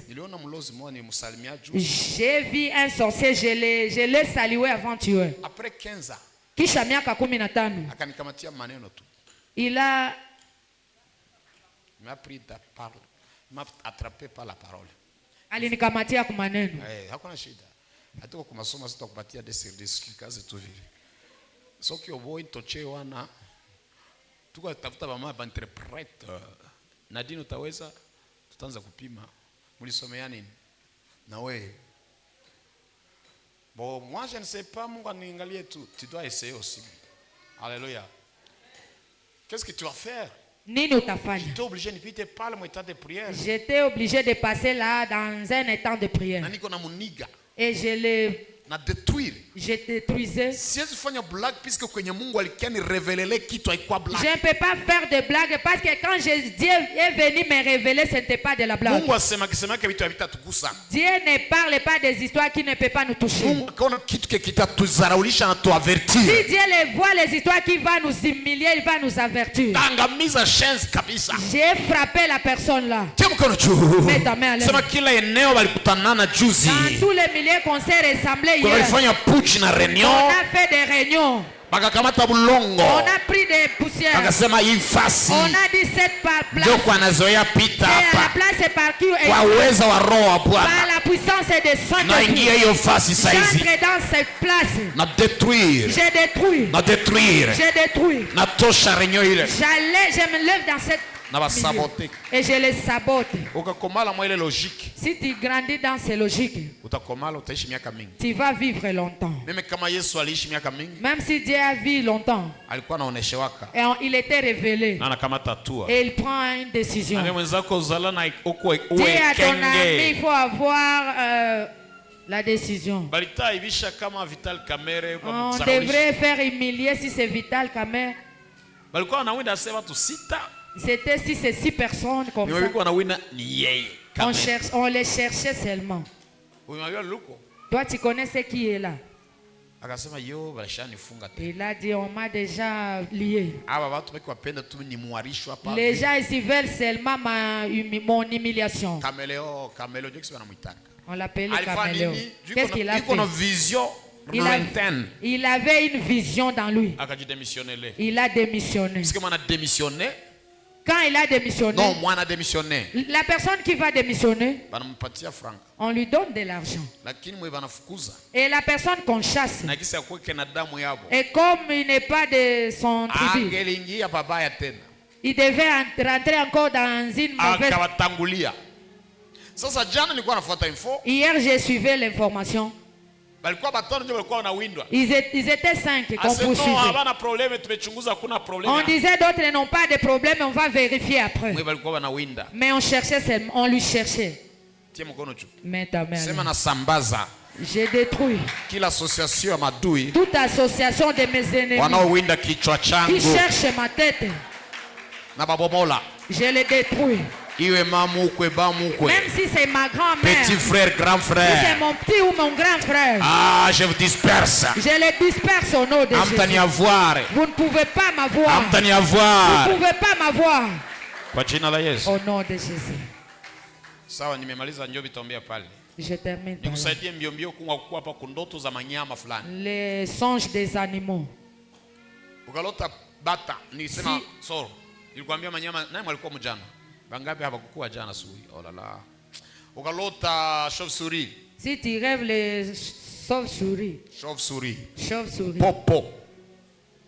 J'ai vu un sorcier, je l'ai salué avant-hier. Après 15 ans. Kisha miaka 15. Il m'a pris ta parole. Il m'a attrapé par la parole. Alinikamatia kwa maneno. Hakuna shida. Hatuko kumasoma sitakupatia desirdiski kazi tu vile. Soki oboi toche wana tuko tafuta mama ba interprete Nadine utaweza tutaanza kupima mlisomea nini na wewe bon moi je ne sais pas Mungu aniangalie tu dois essayer aussi. Alléluia. Qu'est-ce que tu vas faire? Nini utafanya? J'étais obligé de vite parler mon état de prière. J'étais obligé de passer là dans un état de prière. Na niko na muniga. Et je l'ai détruire. Je détruisais. Je ne peux pas faire de blagues parce que quand Dieu est venu me révéler, ce n'était pas de la blague. Dieu ne parle pas des histoires qui ne peuvent pas nous toucher. Si Dieu les voit, les histoires qui vont nous humilier, il va nous avertir. J'ai frappé la personne là. Mets ta main à l'aise. Dans tous les milieux qu'on s'est ressemblés. On a fait des réunions. On a pris des poussières. On a dit cette place. C'est la place par qui par la puissance des saints. J'entre dans cette place. J'ai détruit. Je me lève dans cette et je les sabote. Si tu grandis dans ces logiques, tu vas vivre longtemps. Même si Dieu a vécu longtemps, et il était révélé, et il prend une décision. Dis à ton ami, il faut avoir la décision. On devrait faire humilier si c'est Vital Kamerhe. C'était 6 personnes comme ça. On les cherchait seulement. Toi, tu connais ce qui est là. Akasema yo balishanifunga tena. Il a dit on m'a déjà lié. Aba watu baki wapenda tu ni muarisho hapa. Les gens ici veulent seulement mon humiliation. Caméléon ndio kisi wanamuitaka. On l'appelle caméléon. Qu'est-ce qu'il a fait? Iko vision lointaine. Il avait une vision dans lui. Akajidémissionner. Il a démissionné. Parce que moi a démissionné. Quand il a démissionné, non, moi on a démissionné. La personne qui va démissionner, on lui donne de l'argent. Et la personne qu'on chasse, et comme il n'est pas de son tribu, il devait rentrer encore dans une mauvaise. Hier, j'ai suivi l'information. Ils étaient 5 qu'on poursuivait. On disait d'autres n'ont pas de problème, on va vérifier après. Mais on cherchait seulement, on lui cherchait. J'ai détruit toute association de mes ennemis qui cherchent ma tête. Je les détruis. Même si c'est ma grand-mère, petit frère, grand frère, si c'est mon petit ou mon grand frère, je vous disperse. Je les disperse au nom de Jésus. Vous ne pouvez pas m'avoir. Vous ne pouvez pas m'avoir. Au nom de Jésus. Je termine. Les songes des animaux. Bangapi hapakuwa jana asubuhi? Oh là là. Ukalota chauve-souris. Si tu rêves les chauves-souris. Chauve-souris. Chauve-souris. Popo.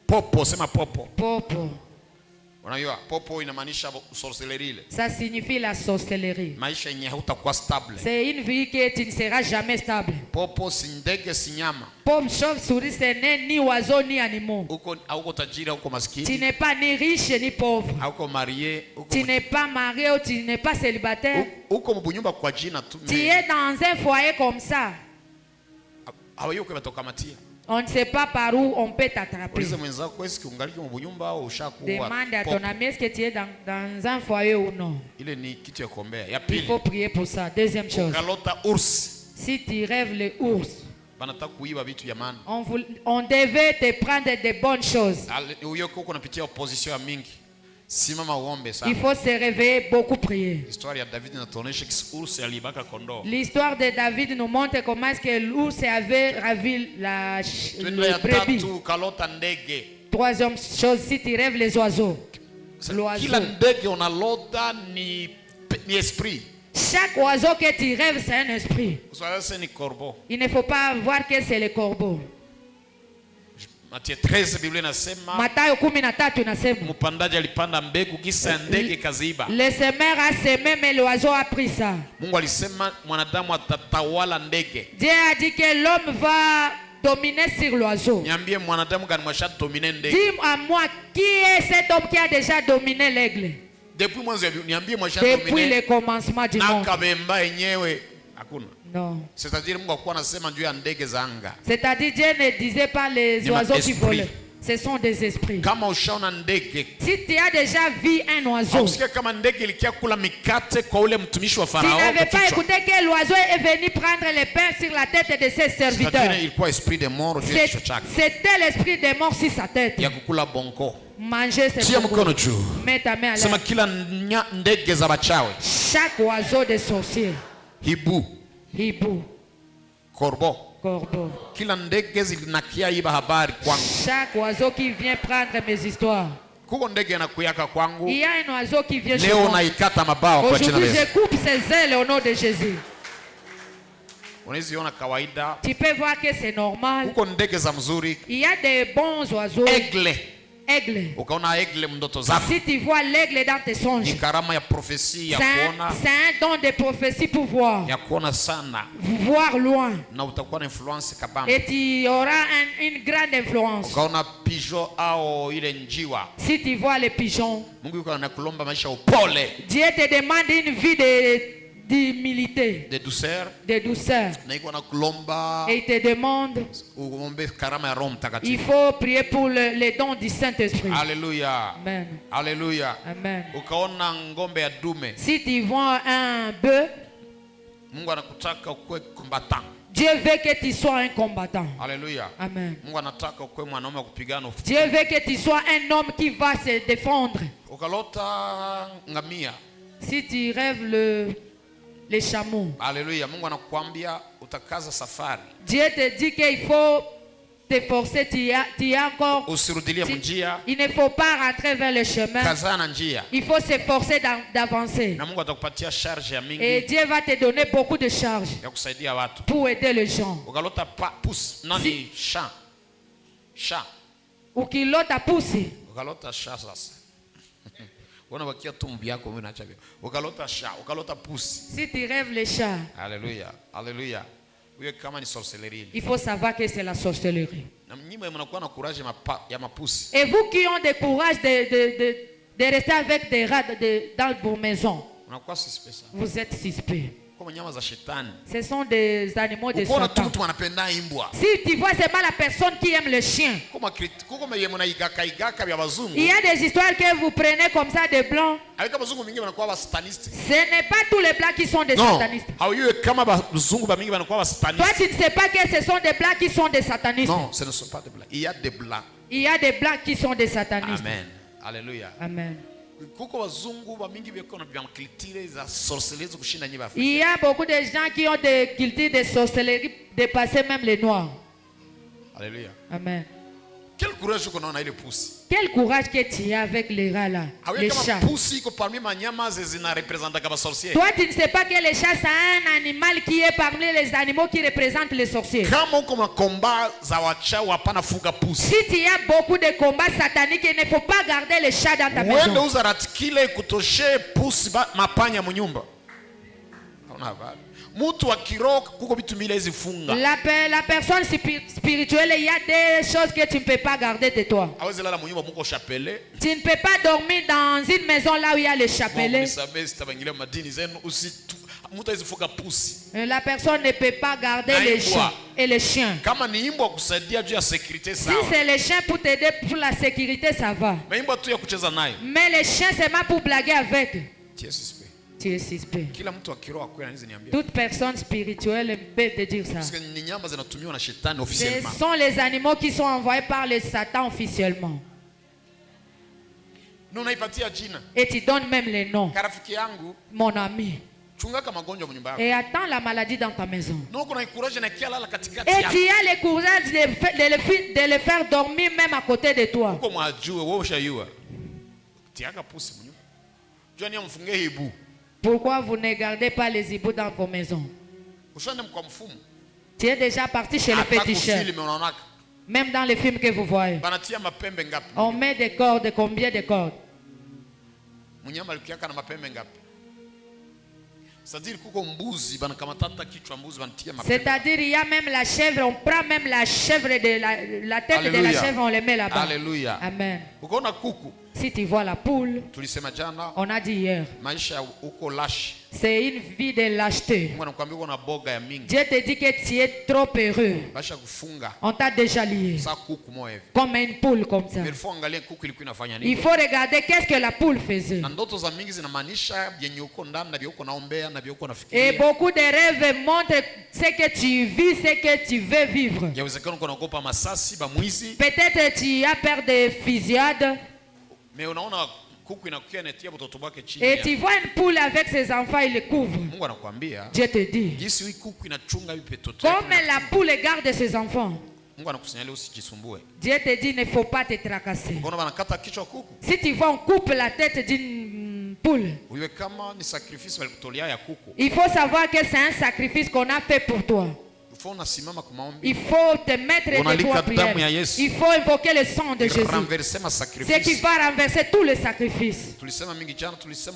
Popo, sema popo. Popo. Unajua popo inamaanisha sorcellerie ile. Ça signifie la sorcellerie. Maisha yenye hutakuwa stable. C'est une vie que tu ne seras jamais stable. Popo si ndege si nyama. Pomme chauve-souris ce n'est ni oiseau ni animal. Hauko tajiri hauko maskini. Tu n'es pas ni riche ni pauvre. Hauko marié. Tu n'es pas marié ou tu n'es pas célibataire. Uko mbunyumba kwa jina tu. Tu es dans un foyer comme ça. Hawayuko batoka matia. On ne sait pas par où on peut t'attraper. Demande à ton ami est-ce que tu es dans un foyer ou non. Il faut prier pour ça. Deuxième chose. Si tu rêves les ours, on devait te prendre de bonnes choses. Il faut se réveiller, beaucoup prier. L'histoire de David nous montre comment est-ce que l'ours avait ravi le brebis. Troisième chose, si tu rêves les oiseaux. Chaque oiseau que tu rêves, c'est un esprit. Il ne faut pas voir que c'est le corbeau. Matthieu 13 Biblia inasema Mathayo 13 inasema mpandaji alipanda mbegu kisa ndege kaziiba. Le semeur a semé mais l'oiseau a pris ça. Mungu alisema mwanadamu atatawala ndege. Dieu a dit que l'homme va dominer sur l'oiseau. Niambie mwanadamu gani mwasha dominer ndege? Dis à moi qui est cet homme qui a déjà dominé l'aigle? Depuis mwanzo niambie mwasha dominer. Depuis le commencement du monde. Na kabemba yenyewe hakuna. Non. C'est-à-dire Mungu alikuwa anasema juu ya ndege za anga. C'est-à-dire Dieu ne disait pas les oiseaux qui volent. Ce sont des esprits. Kama ushaona ndege. Si tu as déjà vu un oiseau. Usikie kama ndege ilikia kula mikate kwa ule mtumishi wa Farao. Tu n'avais pas écouté que l'oiseau est venu prendre le pain sur la tête de ses serviteurs. Ilikuwa esprit de mort juu ya kichwa chake. C'était l'esprit de mort sur sa tête. Ya kukula bonko. Manger ses tia mkono juu. Mets ta main à l'air. Sema kila ndege za bachawe. Chaque oiseau de sorcier. Hibou. Corbeau. Kila ndege zinakia iba habari kwangu. Chaque oiseau qui vient prendre mes histoires. Kuko ndege anakuyaka kwangu. Il y a un oiseau qui vient chez moi. Leo naikata mabawa kwa jina la Yesu. Je coupe ses ailes au nom de Jésus. Unaziona kawaida. Tu peux voir que c'est normal. Kuko ndege za mzuri. Il y a des bons oiseaux. Aigle. Ukaona aigle mndoto zako. Si tu vois l'aigle dans tes songes. Ni karama ya prophétie ya kuona. C'est un don de prophétie pour voir. Ya kuona sana. Voir loin. Na utakuwa na influence kabambe. Et tu auras une grande influence. Ukaona pigeon au ile njiwa. Si tu vois les pigeons. Mungu yuko anakulomba maisha upole. Dieu te demande une vie d'humilité, de douceur, et il te demande, il faut prier pour les dons du Saint-Esprit. Alléluia. Amen. Alléluia. Amen. Si tu vois un bœuf, Dieu veut que tu sois un combattant. Alléluia. Amen. Mungu anataka ukwe mwanaume wa kupigana. Dieu veut que tu sois un homme qui va se défendre. Ukalota ngamia. Si tu rêves les chameaux. Alléluia. Mungu anakuambia utakaza safari. Dieu te dit qu'il faut te forcer, tu as encore. Usirudilie njia. Il ne faut pas rentrer vers le chemin. Kazana njia. Il faut se forcer d'avancer. Na Mungu atakupatia charge ya mingi. Et Dieu va te donner beaucoup de charges Ya kusaidia watu. pour aider les gens. Ukalota pousse nani sha. Sha. Ukilota pusi. Ukalota sha sasa. Unabakia tumbi yako mimi naacha vile. Ukalota sha, ukalota pusi. Si tu rêves les chats. Alléluia. Alléluia. Il faut savoir que c'est la sorcellerie. Et vous qui ont le courage de rester avec des rats dans vos maisons, vous êtes suspects. Ce sont des animaux de Satan. Si tu vois seulement la personne qui aime le chien, il y a des histoires que vous prenez comme ça des blancs. Ce n'est pas tous les blancs qui sont des satanistes. Toi tu ne sais pas que ce sont des blancs qui sont des satanistes. Non, ce ne sont pas des blancs. Il y a des blancs. Il y a des blancs qui sont des satanistes. Amen. Alléluia. Amen. Il y a beaucoup de gens qui ont des cultures de sorcellerie dépasser même les noirs. Alléluia. Amen. Quel courage qu'on a les pousses. Quel courage que tu as avec les rats là, les chats. Toi tu ne sais pas que les chats c'est un animal qui est parmi les animaux qui représentent les sorciers. Si tu as beaucoup de combats sataniques, il ne faut pas garder les chats dans ta maison. La personne spirituelle, il y a des choses que tu ne peux pas garder de toi. Tu ne peux pas dormir dans une maison là où il y a les chapelets. La personne ne peut pas garder les chats et les chiens. Si c'est les chiens pour t'aider pour la sécurité, ça va. Mais les chiens, c'est même pour blaguer avec. Tu es suspect. Toute personne spirituelle peut te dire ça. Ce sont les animaux qui sont envoyés par le Satan officiellement. Et tu donnes même les noms. Mon ami. Et attends la maladie dans ta maison. Et tu as le courage de le faire dormir même à côté de toi. Pourquoi vous ne gardez pas les hiboux dans vos maisons? Tu es déjà parti chez le féticheur. Même dans les films que vous voyez. On met des cordes, combien de cordes? C'est-à-dire il y a même la chèvre, on prend même la chèvre de la tête de la chèvre, on les met là-bas. Alléluia. Amen. Si tu vois la poule, on a dit hier, c'est une vie de lâcheté. Dieu te dit que tu es trop heureux. On t'a déjà lié. Comme une poule comme ça. Il faut regarder qu'est-ce que la poule faisait. Et beaucoup de rêves montrent ce que tu vis, ce que tu veux vivre. Peut-être tu as peur de fusillade. Et tu vois une poule avec ses enfants, il les couvre. Dieu te dit, comme la poule garde ses enfants, Dieu te dit, il ne faut pas te tracasser. Si tu vois, on coupe la tête d'une poule, il faut savoir que c'est un sacrifice qu'on a fait pour toi. Il faut te mettre debout en prière. Il faut invoquer le sang de Jésus. Ce qui va renverser tous les sacrifices.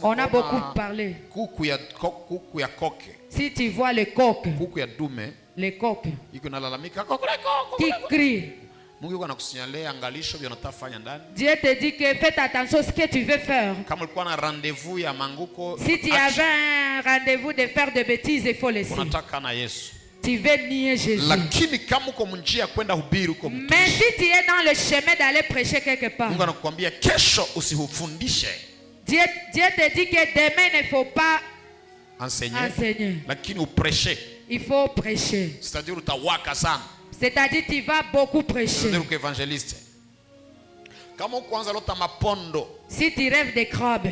On a beaucoup parlé. Si tu vois le coq, les coqs qui crient, Dieu te dit que fais attention à ce que tu veux faire. Si tu avais un rendez-vous de faire des bêtises, il faut laisser. Tu veux nier Jésus. Mais si tu es dans le chemin d'aller prêcher quelque part, Dieu te dit que demain il ne faut pas enseigner. Il faut prêcher. C'est-à-dire utawaka sana. C'est-à-dire tu vas beaucoup prêcher. C'est-à-dire qu'évangéliste. Kama kwanza lota mapondo. Si tu rêves des crabes.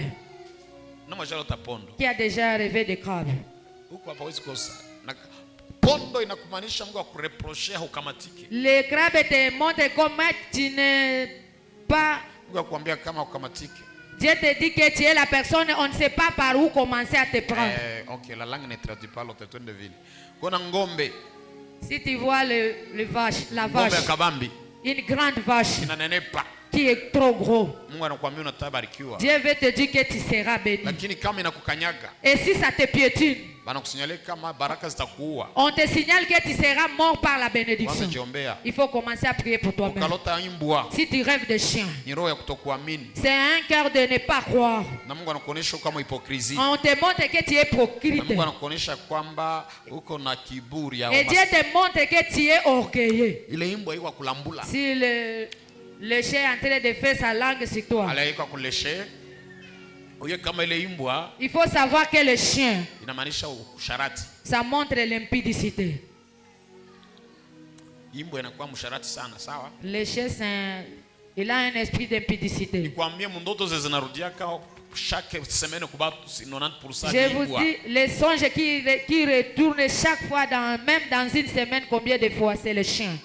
Na maja lota pondo. Qui a déjà rêvé des crabes? Huko hapa huwezi kosa. Pondo inakumaanisha Mungu akureproshea hukamatiki. Les crabes te montrent comment tu n'es pas. Mungu akwambia kama hukamatiki. Dieu te dit que tu es la personne, on ne sait pas par où commencer à te prendre. Ok, la langue ne traduit pas l'autre de ville. Kuna ngombe. Si tu vois la vache, ngombe kabambi, une grande vache inanenepa, qui est trop gros, Mungu anakuambia unatabarikiwa. Dieu veut te dire que tu seras béni. Lakini kama inakukanyaga, et si ça te piétine, banakusinyalia kama baraka zitakuua. On te signale que tu seras mort par la bénédiction. Il faut commencer à prier pour toi-même. Ukalota imbwa, si tu rêves de chien, ni roho ya kutokuamini. C'est un cœur de ne pas croire. Na Mungu anakuonesha kama hypocrisie. On te montre que tu es hypocrite. Na Mungu anakuonesha kwamba uko na kiburi ya et Dieu te montre que tu es orgueilleux. Ile imbwa iko kulambula. Si le chien est en train de faire sa langue sur toi, alaika kuleshe. Il faut savoir que le chien, ça montre l'impudicité. Le chien, il a un esprit d'impudicité. Je vous dis, les songes qui retournent chaque fois, même dans une semaine, combien de fois c'est le chien?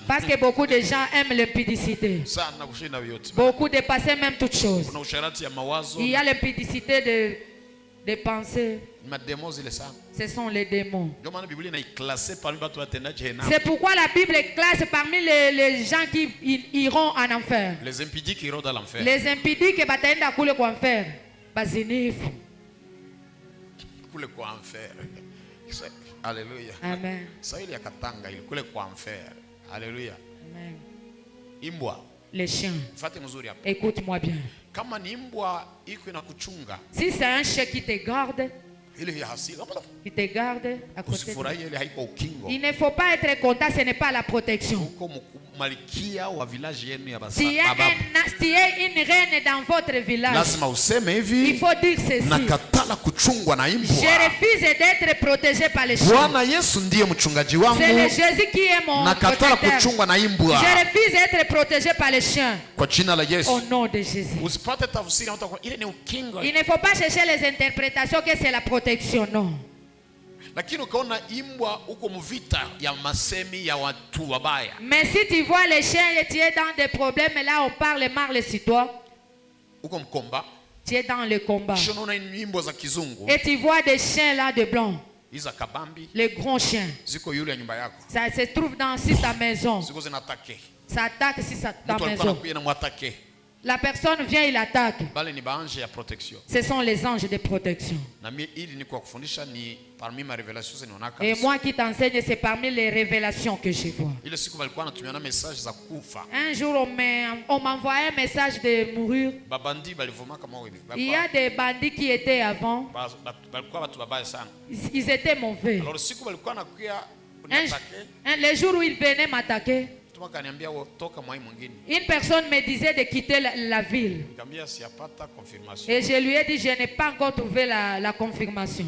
Parce que beaucoup de gens aiment l'impudicité. Beaucoup dépassent même toutes choses. Il y a l'impudicité de penser. Ce sont les démons. C'est pourquoi la Bible classe parmi les gens qui iront en enfer. Les impudiques iront dans l'enfer. Les impudiques bataenda kule kwa enfer. Bazinifu. Kule kwa enfer. Alléluia. Amen. Saili ya Katanga ile kule kwa enfer. Alléluia. Amen. Imbwa. Les chiens. Écoute-moi bien. Kama ni imbwa iko inakuchunga. Si c'est un chien qui te garde, qui te garde à côté. Il ne faut pas être content, ce n'est pas la protection. Si il y a une reine dans votre village, il faut dire ceci. Je refuse d'être protégé par les chiens. C'est le Jésus qui est mon protecteur. Je refuse d'être protégé par les chiens. Au nom de Jésus. Il ne faut pas chercher les interprétations que c'est la protection, non. Mais si tu vois les chiens et tu es dans des problèmes, là on parle mal sur toi. Tu es dans le combat. Et tu vois des chiens là de blanc. Les grands chiens. Ça se trouve dans ta maison. Ça attaque ta maison. La personne vient, il attaque. Ce sont les anges de protection. Et moi qui t'enseigne, c'est parmi les révélations que je vois. Un jour, on m'envoie un message de mourir. Il y a des bandits qui étaient avant. Ils étaient mauvais. Les jours où ils venaient m'attaquer, une personne me disait de quitter la ville. Et je lui ai dit, je n'ai pas encore trouvé la confirmation.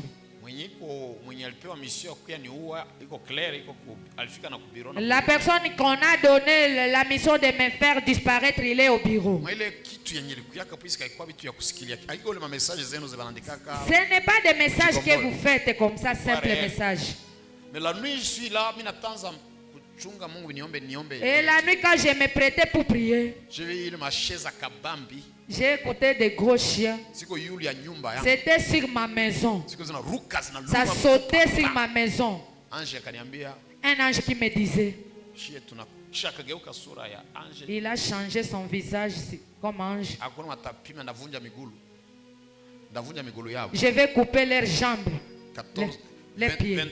La personne qu'on a donné la mission de me faire disparaître, il est au bureau. Ce n'est pas des messages que vous faites comme ça, simple message. Mais la nuit, je suis là, et la nuit, quand je me prêtais pour prier, j'ai écouté des gros chiens. C'était sur ma maison. Ça sautait sur ma maison. Un ange qui me disait, il a changé son visage comme ange. Je vais couper leurs jambes, les pieds.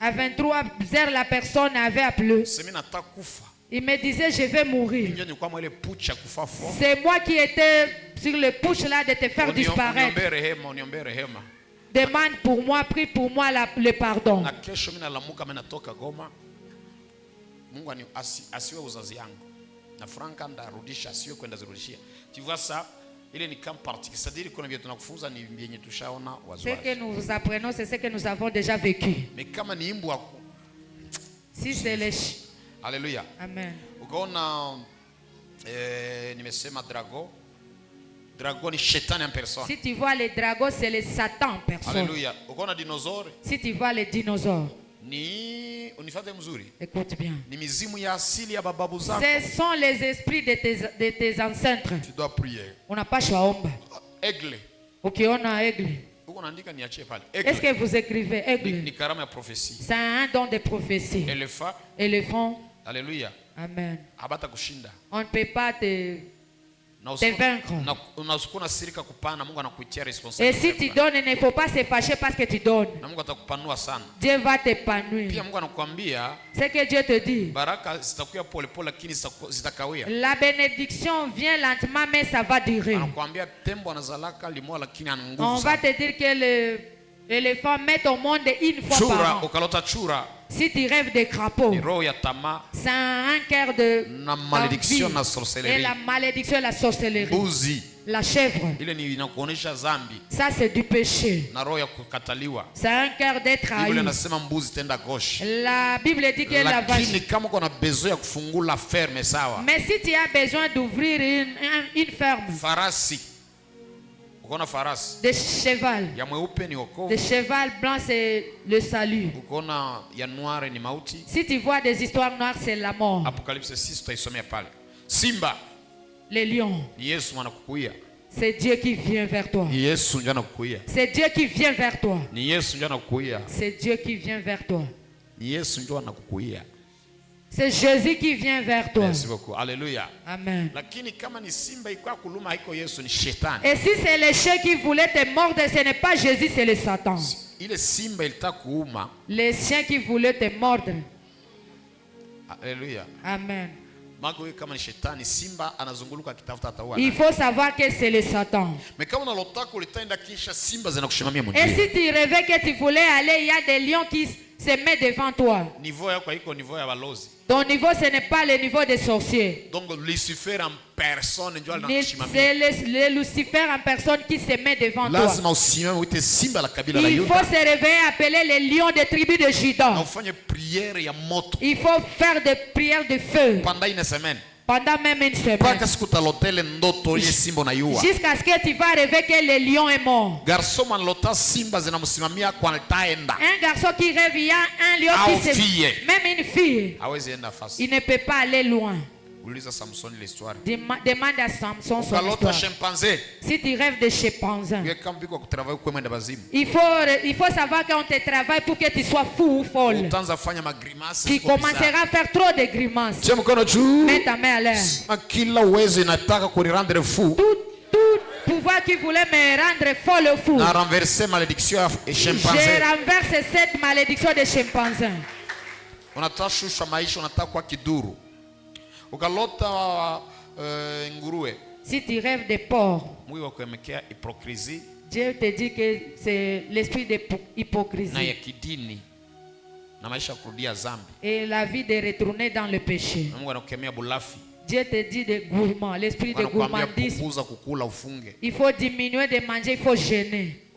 À 23 heures, la personne avait appelé. Il me disait, je vais mourir. C'est moi qui étais sur le push là de te faire disparaître. Demande pour moi, prie pour moi le pardon. Tu vois ça, Ce que nous vous apprenons, c'est ce que nous avons déjà vécu. Si c'est les... Alléluia. Amen. Dragon ni shetani en personne. Si tu vois les dragons, c'est les Satan en personne. Alléluia. Dinosaures. Si tu vois les dinosaures. Écoute bien. Ce sont les esprits de tes ancêtres. Tu dois prier. On n'a pas choix. Aigle. Ok, on a aigle. Est-ce que vous écrivez aigle? C'est un don de prophétie. Éléphant. Alléluia. Amen. On ne peut pas te vaincre. Et si tu donnes, il ne faut pas se fâcher parce que tu donnes. Dieu va t'épanouir. Ce que Dieu te dit. La bénédiction vient lentement, mais ça va durer. On va te dire que l'éléphant met au monde une fois par an. Si tu rêves de crapaud, c'est un cœur de malédiction et la malédiction et la sorcellerie. La chèvre, ça c'est du péché. C'est un cœur d'être haï. La Bible dit que la vache. Mais si tu as besoin d'ouvrir une ferme, de cheval. De cheval blanc, c'est le salut. Si tu vois des histoires noires, c'est la mort. Simba. Les lions. C'est Dieu qui vient vers toi. C'est Dieu qui vient vers toi. C'est Dieu qui vient vers toi. C'est Jésus qui vient vers toi. Merci beaucoup. Alléluia. Amen. Et si c'est le chien qui voulait te mordre, ce n'est pas Jésus, c'est le Satan. Les chiens qui voulaient te mordre. Alléluia. Amen. Il faut savoir que c'est le Satan. Et si tu rêvais que tu voulais aller, il y a des lions qui se mettent devant toi. Ton niveau, ce n'est pas le niveau des sorciers. Donc Lucifer en personne. C'est le Lucifer en personne qui se met devant toi. Il faut se réveiller, appeler les lions des tribus de Juda. Il faut faire des prières de feu. Pendant même une semaine. Jusqu'à ce que tu vas rêver que le lion est mort. Un garçon qui rêve, il y a un lion qui se... Même une fille. Il ne peut pas aller loin. Demande à Samson son histoire. Si tu rêves de chimpanzé, il faut savoir qu'on te travaille pour que tu sois fou ou folle. Tu commenceras à faire trop de grimaces. Mets ta main à l'air. Tout pouvoir qui voulait me rendre folle ou fou, j'ai renversé cette malédiction de chimpanzé. Si tu rêves de porc, Dieu te dit que c'est l'esprit de hypocrisie et la vie de retourner dans le péché. Dieu te dit de gourmand, l'esprit de gourmandisme. Il faut diminuer de manger, il faut jeûner.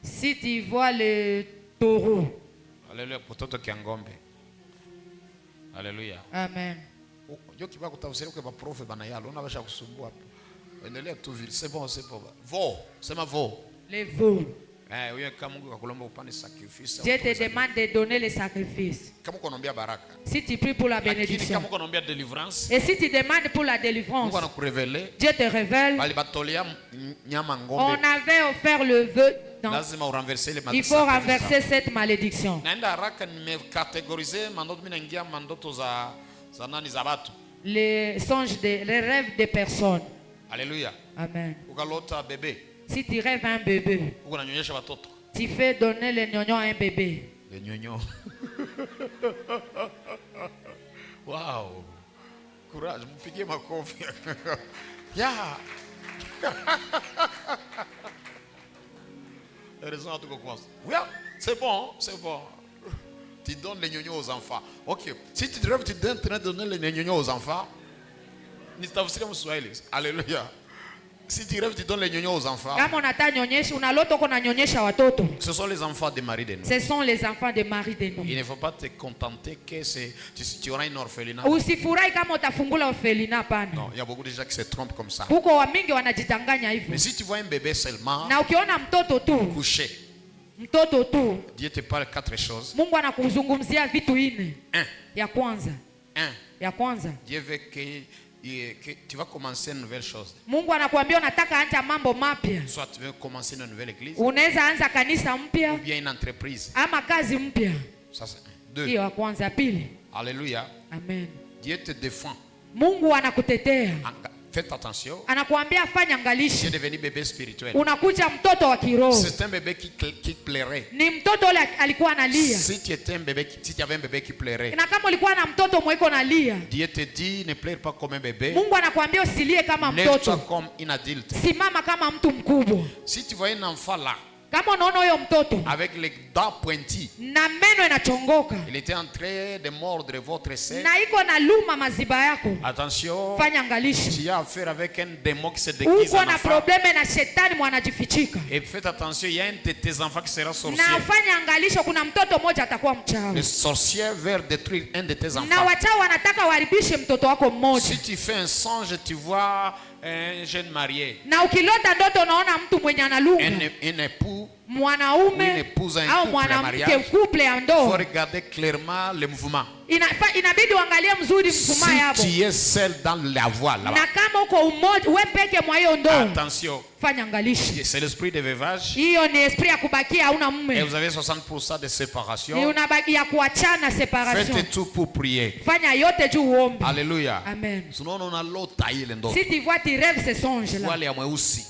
Si tu vois le taureau, Alléluia. Amen. Les veaux. Dieu te demande de donner les sacrifices. Si tu pries pour la bénédiction. Et si tu demandes pour la délivrance, Dieu te révèle. On avait offert le vœu. Il faut renverser cette malédiction. Les songes, les rêves des personnes. Alléluia. Amen. Si tu rêves un bébé, tu fais donner les gnognos à un bébé. Les gnognos. Wow. Courage, vous piquez ma confiance. Yeah. C'est bon, c'est bon. Tu donnes les gnognos aux enfants. Ok. Si tu rêves, tu donnes les gnognos aux enfants. Nitafsiria Mswahili. Alléluia. Si tu rêves, tu donnes les gnognos aux enfants. Kama unataka nyonyesha, unalota uko unanyonyesha watoto. Ce sont les enfants des maris de nous. Ce sont les enfants des maris de nous. Il ne faut pas te contenter que tu auras une orphelinat. Usifurahi kama utafungula orphelinat pana. Non, il y a beaucoup de gens qui se trompent comme ça. Huko wamingi wanajidanganya hivyo. Mais si tu vois un bébé seulement Na ukiona mtoto tu, couché, mtoto tu, Dieu te parle 4 choses. Mungu anakuzungumzia vitu 4. 1. Ya kwanza. Dieu veut que tu vas commencer une nouvelle chose. Mungu anakuambia unataka anza mambo mapya. Soit tu veux commencer une nouvelle église. Unaweza anza kanisa mpya. Ou bien une entreprise. Ama kazi mpya. Ça c'est 2. Hiyo ya kwanza. Pili. Alléluia. Amen. Dieu te défend. Mungu anakutetea. Faites attention. Anakuambia fanya angalisho. Tu es devenu bébé spirituel. Unakuja mtoto wa kiroho. C'est un bébé qui pleurait. Ni mtoto yule alikuwa analia. Si tu étais un bébé, si tu avais un bébé qui pleurait. Na kama ulikuwa na mtoto mweko analia. Dieu te dit ne pleure pas comme un bébé. Mungu anakuambia usilie kama mtoto. Lève-toi comme un adulte. Simama kama mtu mkubwa. Si tu vois un enfant là, kama unaona huyo mtoto avec les dents pointues, na meno inachongoka, il était en train de mordre votre sein, na iko na luma maziba yako, attention, fanya angalisho. tu as affaire avec un démon qui se déguise en enfant. Uko na probleme na shetani mwanajifichika. Et faites attention, il y a un de tes enfants qui sera sorcier. Na fanya angalisho, kuna mtoto mmoja atakuwa mchawi. Le sorcier veut détruire un de tes enfants. Na wachawi wanataka waharibishe mtoto wako mmoja. Si tu fais un songe, tu vois un jeune marié. Na ukilota ndoto unaona mtu mwenye analunga. Un époux. Mwanaume au mwanamke, couple ya ndoa. Il faut regarder clairement le mouvement. Inabidi uangalie mzuri mfumo yabo. Si tu es seul dans la voie là-bas. Na kama uko umoja wewe peke mwa hiyo ndoa. Attention. Fanya angalisho. C'est l'esprit de veuvage. Hiyo ni esprit ya kubakia hauna mume. Et vous avez 60% de séparation. Ni unabaki ya kuachana, separation. Faites tout pour prier. Fanya yote juu uombe. Alléluia. Amen. Sinon on a l'autre ile ndoto. Si tu vois tes rêves, ce songe là. Voile ya mweusi.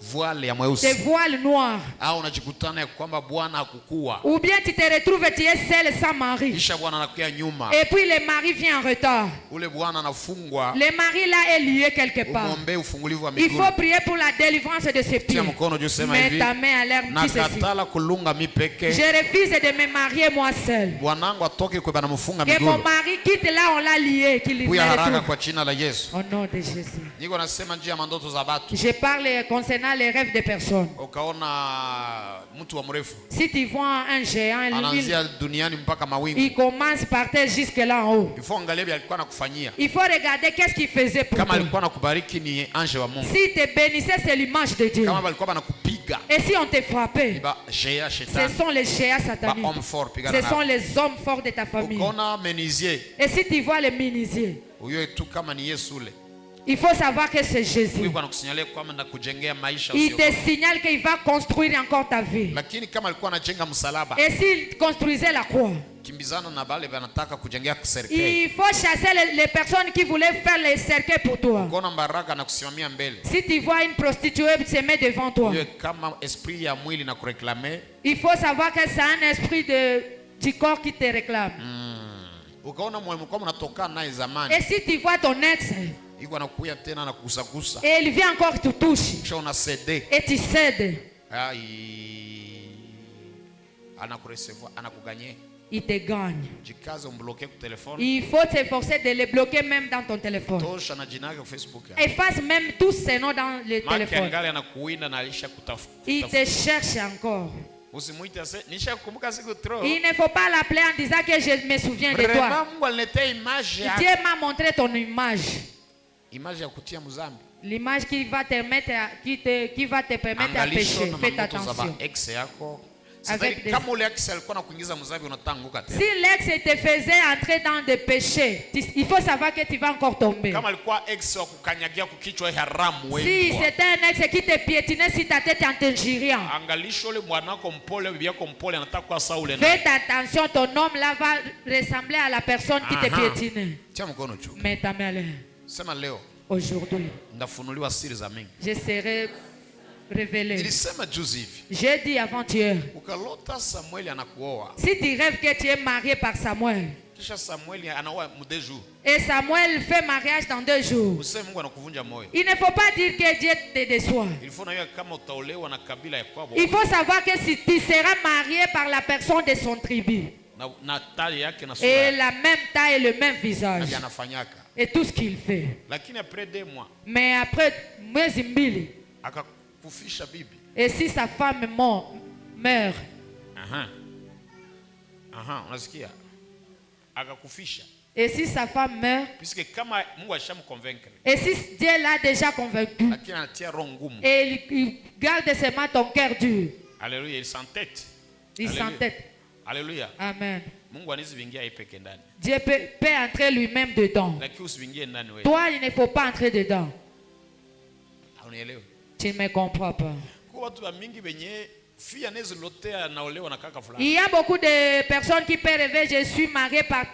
Voile ya mweusi. Des voiles noirs. Au unajikutana kwamba Bwana akukua. Ou bien tu te retrouves tu es seul sans mari. Kisha Bwana anakuja nyuma. Et puis le mari vient en retard. Ule Bwana anafungwa. Le mari là est lié quelque part. Muombe ufungulivu wa miguu. Il faut prier pour la délivrance de ses pieds. Tia mkono juu sema hivi. Mets ta main à l'air, dis ceci. Nakatala kulunga mi peke. Je refuse de me marier moi seul. Bwanangu atoke kwa bana mfunga miguu. Que mon mari quitte là, on l'a lié, qu'il Kuya haraka kwa jina la Yesu. Au nom de Jésus. Niko nasema njia mandoto za watu. Je parle concernant les rêves des personnes. Ukaona mtu wa mrefu. Si tu vois un géant, anaanzia duniani mpaka mawingu. Il commence par terre jusque là en haut. Il faut angalia bi alikuwa anakufanyia. Il faut regarder qu'est-ce qu'il faisait pour toi. Kama alikuwa anakubariki ni ange wa Mungu. Si te bénissait, c'est l'image de Dieu. Kama alikuwa anakupiga. Et si on te frappait, ce sont les géants sataniques. Ce sont les hommes forts de ta famille. Ukaona menisier. Et si tu vois les menisiers, huyo tu kama ni Yesu ule. Il faut savoir que c'est Jésus. Il te signale qu'il va construire encore ta vie. Et s'il construisait la croix, il faut chasser les personnes qui voulaient faire les cercueils pour toi. Si tu vois une prostituée se mettre devant toi, il faut savoir que c'est un esprit du corps qui te réclame. Et si tu vois ton ex, et il vient encore te toucher, et tu cèdes, il te gagne. Il faut s'efforcer de le bloquer même dans ton téléphone. Efface même tous ces noms dans le téléphone. Il te cherche encore. Il ne faut pas l'appeler en disant que je me souviens de toi. Dieu m'a montré ton image. L'image qui va te permettre à pécher. Faites attention. Avec des... Si l'ex te faisait entrer dans des péchés, il faut savoir que tu vas encore tomber. Si c'était un ex qui te piétinait sur ta tête en t'injuriant, faites attention, ton homme là va ressembler à la personne qui te piétinait. Mets ta main à l'air. Aujourd'hui, je serai révélé. J'ai dit avant-hier, si tu rêves que tu es marié par Samuel, et Samuel fait mariage dans 2 jours, il ne faut pas dire que Dieu te déçoit. Il faut savoir que si tu seras marié par la personne de son tribu, et la même taille et le même visage, et tout ce qu'il fait. Lakini après 2 mois, mais après mwezi mbili, akakufisha bibi. Et si sa femme meurt, unasikia? Akakufisha. Et si sa femme meurt, puisque kama Mungu ashamconvaincre, et si Dieu l'a déjà convaincu, lakini anatia roho ngumu, et il garde seulement ton cœur dur. Alléluia, il s'entête. Il s'entête. Alléluia. Amen. Mungu anizivingia ipeke ndani. Dieu peut entrer lui-même dedans. Lakini usivingie ndani wewe. Toi, il ne faut pas entrer dedans. Unielewe? Tu ne me comprends pas. Kwa watu wa mingi wenye fia nezi lotea naolewa na kaka fulani. Il y a beaucoup de personnes qui peuvent rêver, je suis marié par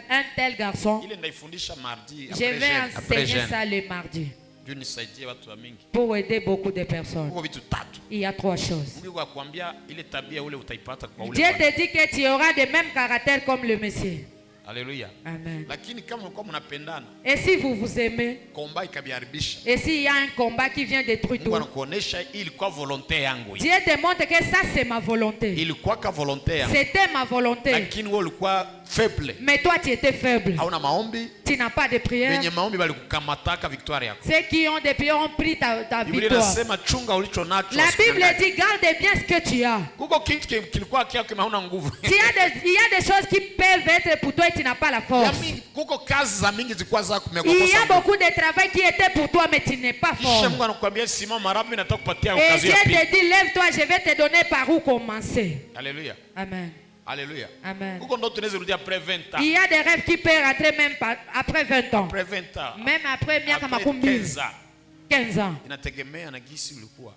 un tel garçon. Ile ndaifundisha mardi. Je vais enseigner ça le mardi. Dieu nisaidie watu wa mingi. Pour aider beaucoup de personnes. Kwa vitu tatu. Il y a 3 choses. Mungu akwambia ile tabia ule utaipata kwa ule. Dieu te dit que tu auras le même caractère comme le Messie. Alléluia. Amen. Lakini kama mlikuwa mnapendana, et si vous vous aimez, komba ikabiharibisha, et s'il y a un combat qui vient détruire tout, Mungu anakuonesha ilikuwa volonté yangu. Dieu te montre que ça c'est ma volonté. Ilikuwa ka volonté yangu. C'était ma volonté. Lakini wewe ulikuwa faible. Mais toi tu étais faible. Hauna maombi. Tu n'as pas de prière. Wenye maombi balikukamataka victoire yako. Ceux qui ont des prières ont pris ta victoire. Biblia inasema chunga ulicho nacho. La Bible dit garde bien ce que tu as. Kuko kitu kilikuwa kiako kama hauna nguvu. Il y a des choses qui peuvent être pour toi et tu n'as pas la force. Kuko kazi za mingi zilikuwa zako kumekosa. Il y a beaucoup de travail qui était pour toi mais tu n'es pas fort. Kisha Mungu anakuambia simama mara mimi nataka kupatia occasion ya pili. Et Dieu te dit lève-toi, je vais te donner par où commencer. Alléluia. Amen. Alléluia. Amen. Kuko ndo tunaweza rudia après 20 ans. Il y a des rêves qui peuvent rentrer même après 20 ans. Après 20 ans. Même après miaka makumi 15 ans. Inategemea na gisi ulikuwa.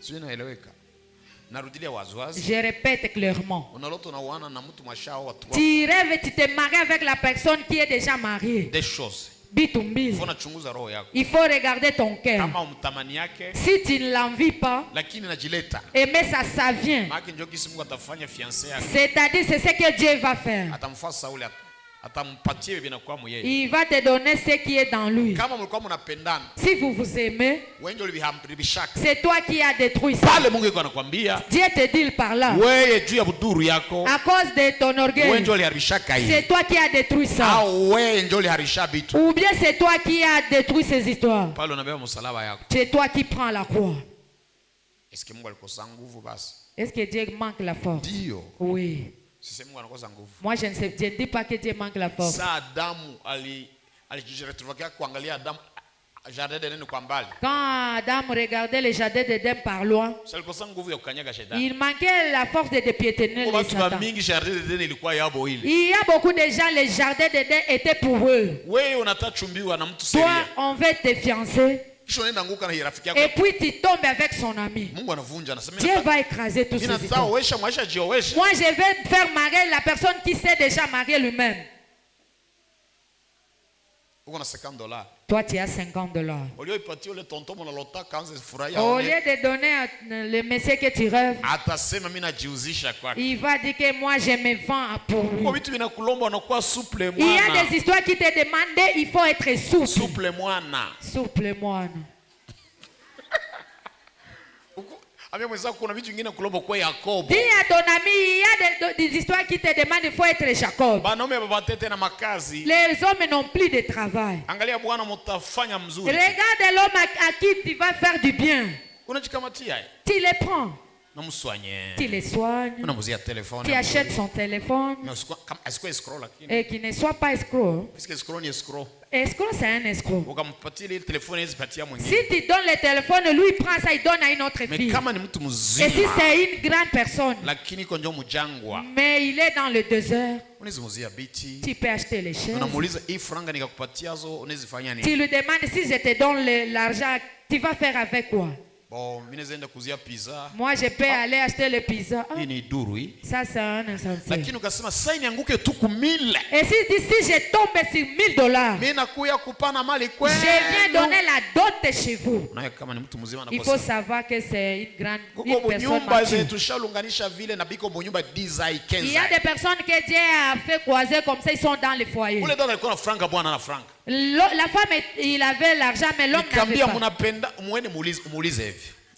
Sio inaeleweka. Narudilia waziwazi. Je répète clairement. Unalota unaoana na mtu mwashao watu wako. Tu rêves, tu te maries avec la personne qui est déjà mariée. Des choses. Bitumbili. Il faut regarder ton cœur. Si tu ne l'envies pas, aimer ça, ça vient. C'est-à-dire, c'est ce que Dieu va faire. Il va te donner ce qui est dans lui. Si vous vous aimez, c'est toi qui as détruit ça. Dieu te dit par là. À cause de ton orgueil, c'est toi qui as détruit ça. Ou bien c'est toi qui as détruit ces histoires. C'est toi qui prends la croix. Est-ce que Dieu manque la force? Oui. Moi je ne dis pas que Dieu manque la force. Quand Adam regardait le jardin d'Éden par loin, il manquait la force de piétiner les Satan. Il y a beaucoup de gens, le jardin d'Éden était pour eux. Toi, on veut te fiancer. Et puis tu tombes avec son ami. Dieu va écraser tout ça. Moi je vais faire marier la personne qui s'est déjà mariée lui-même. Toi tu as $50. Au lieu de donner le monsieur que tu rêves, il va dire que moi je me vends pour lui. Il y a des histoires qui te demandent, il faut être souple. Souple-moi. Dis à ton ami, il y a des histoires qui te demandent, il faut être Jacob. Les hommes n'ont plus de travail. Regarde l'homme à qui tu vas faire du bien. Tu les prends. Tu les soignes. Tu achètes son téléphone. Et qu'il ne soit pas escroc. Escroc, c'est un escroc. Si tu donnes le téléphone, lui il prend ça, il donne à une autre fille. Et si c'est une grande personne, mais il est dans le désert, tu peux acheter les chaises. Tu lui demandes, si je te donne l'argent, tu vas faire avec quoi? Moi je peux aller acheter le pizza. Ça c'est un insensé. Et si je tombe sur $1000, je viens donner la dot chez vous. Il faut savoir que c'est une grande personne mature. Il y a des personnes que Dieu a fait croiser comme ça, ils sont dans les foyers. La femme, il avait l'argent, mais l'homme n'avait pas.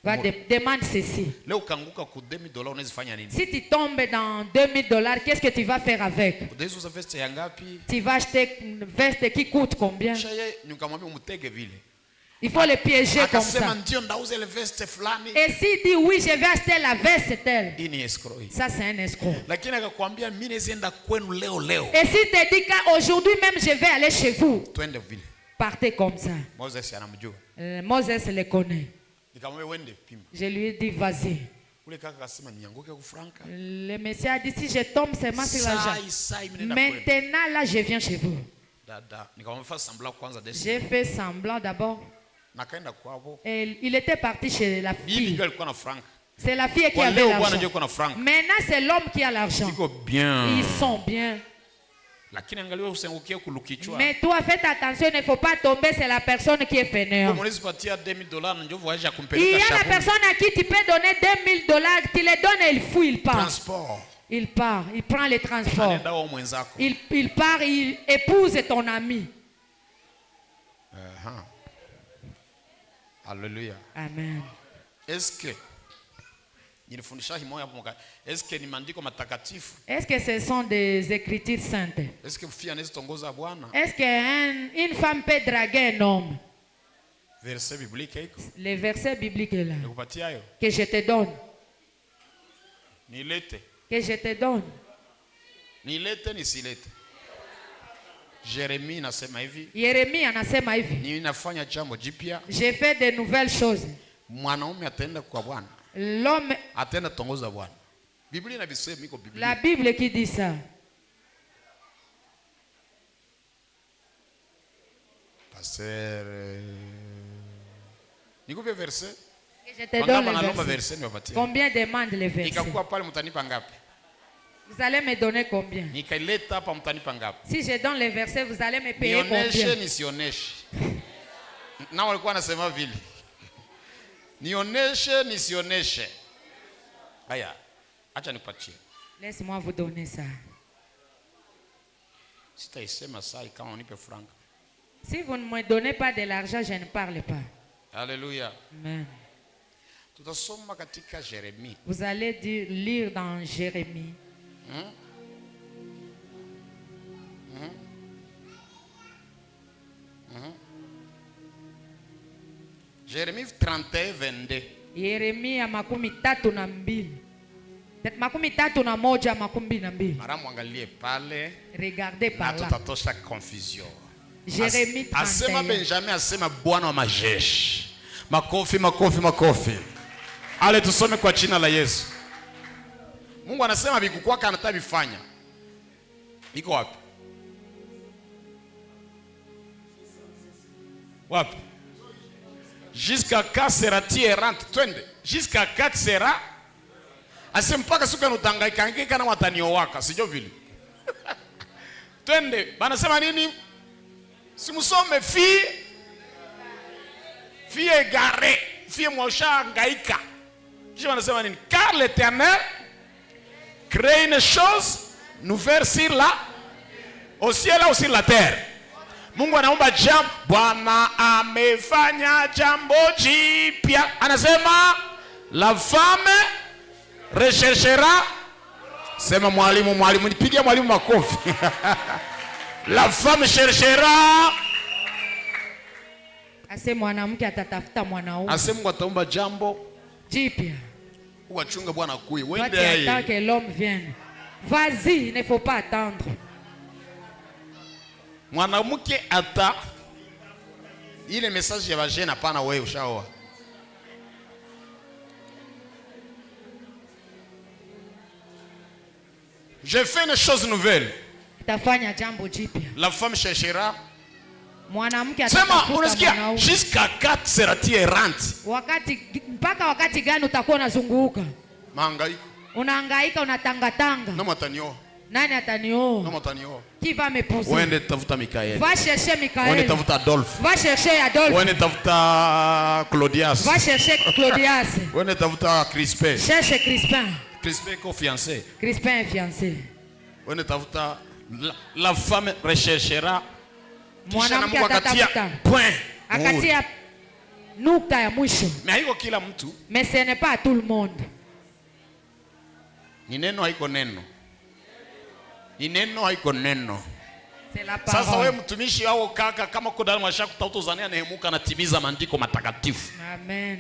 Demande ceci. Si tu tombes dans $2000, qu'est-ce que tu vas faire avec? Tu vas acheter une veste qui coûte combien? Il faut le piéger comme ça. Et s'il dit oui, je vais acheter la veste telle, ça c'est un escroc. Et s'il te dit qu'aujourd'hui même je vais aller chez vous, partez comme ça. Moses le connaît. Je lui ai dit vas-y. Le Messie a dit si je tombe seulement sur l'argent, maintenant là je viens chez vous. J'ai fait semblant d'abord. Et il était parti chez la fille. C'est la fille qui avait l'argent. Maintenant c'est l'homme qui a l'argent. Ils sont bien. Mais toi faites attention, il ne faut pas tomber, c'est la personne qui est fainéante. Il y a la personne à qui tu peux donner $2000, tu les donnes et il fouille, il part. Il part, il prend les transports. Il part, il épouse ton ami. Alléluia. Amen. Est-ce que ce sont des écritures saintes? Est-ce qu'une femme peut draguer un homme? Le verset biblique est là. Que je te donne. Que je te donne. Jérémie anasema hivi. J'ai fait de nouvelles choses. Mwanaume ataenda kwa Bwana. L'homme ataenda tongoza Bwana. Biblia inasema iko Biblia. La Bible qui dit ça. Pasteur. Nikupe verset? Je te donne le verset. Combien demande le verset? Nikakuwa pale mtanipa ngapi? Vous allez me donner combien? Nikaileta hapa mtanipa ngapi? Si je donne les versets, vous allez me payer combien? Nisioneshe. Na walikuwa nasema vile. Nioneshe nisioneshe. Haya, acha nipatie. Laisse-moi vous donner ça. Sitaisema saa kama unipe franka. Si vous ne me donnez pas de l'argent, je ne parle pas. Alléluia. Amen. Tutasoma katika Jérémie. Vous allez lire dans Jérémie. Jérémie 31, 22. Yeremia 32. 31:22. Mara muangalie pale. Regardez par là. Na tutatosha confusion. Jérémie 31. Asema Benjamin, asema Bwana wa majeshi. Makofi, makofi, makofi. Ale tusome kwa jina la Yesu. Mungu anasema bikukwaka anatabifanya. Iko wapi? Wapi? Jusqu'à quand sera-t-il errante? Twende. Jusqu'à quand sera? Ase mpaka siku anatangaika ngeka na wataniowaka, sio vile. Twende. Banasema nini? Simusome fille égarée, fille mwosha ngaika. Kisha banasema nini? Car l'Éternel crée une chose nouvelle sur au ciel ou sur la terre. Mungu anaomba jambo, Bwana amefanya jambo jipya. Anasema la femme recherchera. Sema mwalimu, nipigie mwalimu makofi. La femme cherchera. Ase mwanamke atatafuta mwanaume. Ase Mungu ataomba jambo jipya. Uachunge Bwana kui. Wende yeye. Attends que l'homme vienne. Vas-y, il ne faut pas attendre. Mwanamke ata ile message ya vagina pana wewe ushaoa. Je fais une chose nouvelle. Tafanya jambo jipya. La femme cherchera. Mwanamke atatafuta mwanaume. Jusqu'à quand sera-t-il errante? Mpaka wakati gani utakuwa unazunguka? Mahangaiko. Unahangaika, unatangatanga. Nani atanioa? Nani atanioa? Nani atanioa? Qui va m'épouser? Wende tafuta Mikael. Va chercher Mikael. Wende tafuta Adolphe. Va chercher Adolphe. Wende tafuta Claudias. Va chercher Claudias. Wende tafuta Crispin. Cherche Crispin. Crispin est fiancé. Crispin est fiancé. Wende tafuta la femme recherchera. Mwanamke atatafuta. Point. Akatia nukta ya mwisho. Haiko kila mtu. Mais ce n'est pas à tout le monde. Ni neno haiko neno. Ni neno haiko neno. C'est la parole. Sasa wewe mtumishi wao kaka, kama kwa ndani mwasha kutautozania nehemuka anatimiza maandiko matakatifu. Amen.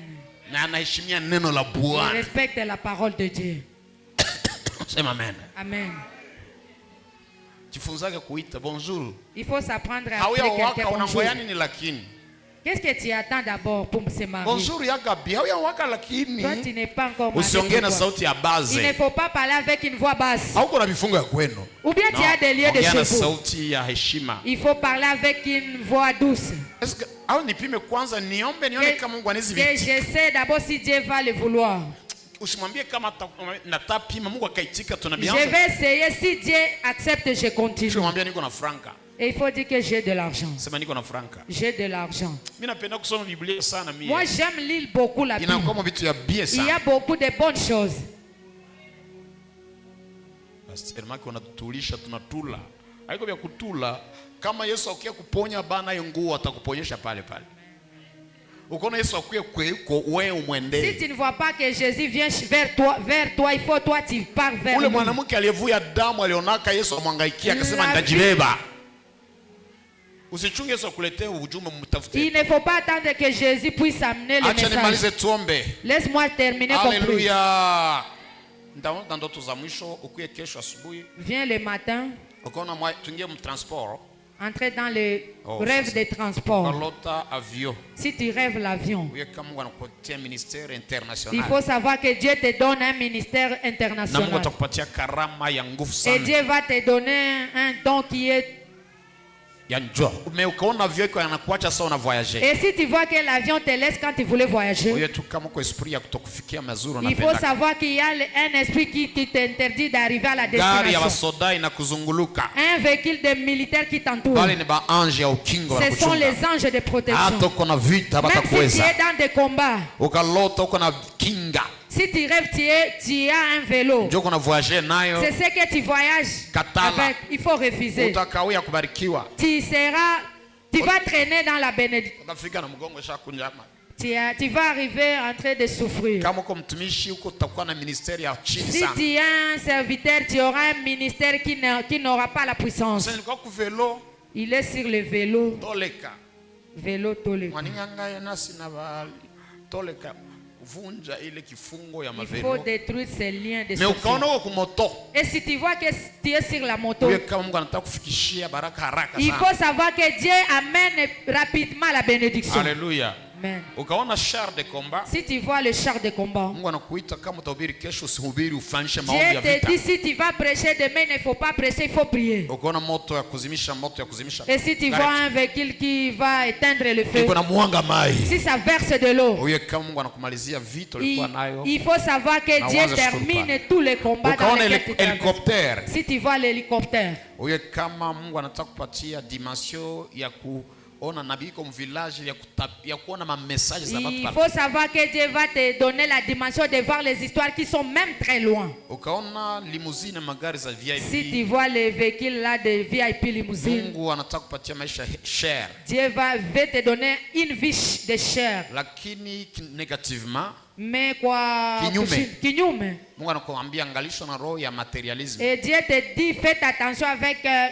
Na anaheshimia neno la Bwana. Il respecte la parole de Dieu. Sema amen. Amen. Jifunzage kuita bonjour. Il faut s'apprendre à appeler quelqu'un bonjour. Ni lakini. Qu'est-ce que tu attends d'abord pour se marier? Bonjour ya gabi, hauya waka lakini. Toi tu n'es pas encore marié. Usiongee na sauti ya baze. Il ne faut pas parler avec une voix basse. Hauko na vifungo ya kwenu. Ou bien tu as des lieux de chez vous. Sauti ya heshima. Il faut parler avec une voix douce. Est-ce que au nipime kwanza niombe nione kama Mungu anizibitisha. J'essaie d'abord si Dieu va le vouloir. Usimwambie kama natapima Mungu akaitika tunabianza. Je vais essayer, si Dieu accepte je continue. Usimwambie niko na franka. Et il faut dire que j'ai de l'argent. Sema niko na franka. J'ai de l'argent. Mimi napenda kusoma Biblia sana mimi. Moi j'aime lire beaucoup la Bible. Inakuwa vitu ya bie sana. Il y a beaucoup de bonnes choses. Basi ermaki unatutulisha tunatula. Haiko vya kutula. Kama Yesu akiya kuponya bana hiyo nguo atakuponyesha pale pale. Ukoona Yesu akuye kweko wewe umwendee. Si tu ne vois pas que Jésus vient vers toi, il faut toi tu pars vers lui. Ule mwanamke aliyevuja damu alionaka Yesu amwangaikia akasema nitajibeba. Usichunge Yesu akuletee ujumbe mtafutie. Il ne faut pas attendre que Jésus puisse amener le message. Acha nimalize tuombe. Laisse-moi terminer comme prière. Alléluia. Ndaona ndoto za mwisho ukuye kesho asubuhi. Viens le matin. Ukaona mwa tuingie mtransport. Entrer dans le rêve des transports. Avion. Si tu rêves l'avion, il faut savoir que Dieu te donne un ministère international. Et Dieu va te donner un don qui est... Et si tu vois que l'avion te laisse quand tu voulais voyager, il faut savoir qu'il y a un esprit qui t'interdit d'arriver à la destination. Un véhicule de militaires qui t'entoure. Ce sont les anges de protection. Même si tu es dans des combats, si tu rêves, tu as un vélo. C'est ce que tu voyages avec. Il faut refuser. Tu vas traîner dans la bénédiction. Tu vas arriver en train de souffrir. Si tu es un serviteur, tu auras un ministère qui n'aura pas la puissance. Il est sur le vélo. Vélo Toleka. Il faut détruire ces liens de sorciers. Et si tu vois que tu es sur la moto, il faut savoir que Dieu amène rapidement la bénédiction. Alléluia. Amen. Si tu vois le char de combat, Dieu te dit si tu vas prêcher demain, il ne faut pas prêcher, il faut prier. Et si tu vois un véhicule qui va éteindre le feu, si ça verse de l'eau, il faut savoir que Dieu termine tous les combats dans lesquels tu traverses. Si tu vois l'hélicoptère, il faut savoir que Dieu va te donner la dimension de voir les histoires qui sont même très loin. Si tu vois les véhicules là de VIP limousine, Dieu va te donner une vie de chair. Mais quoi? Kinyume. Et Dieu te dit faites attention avec un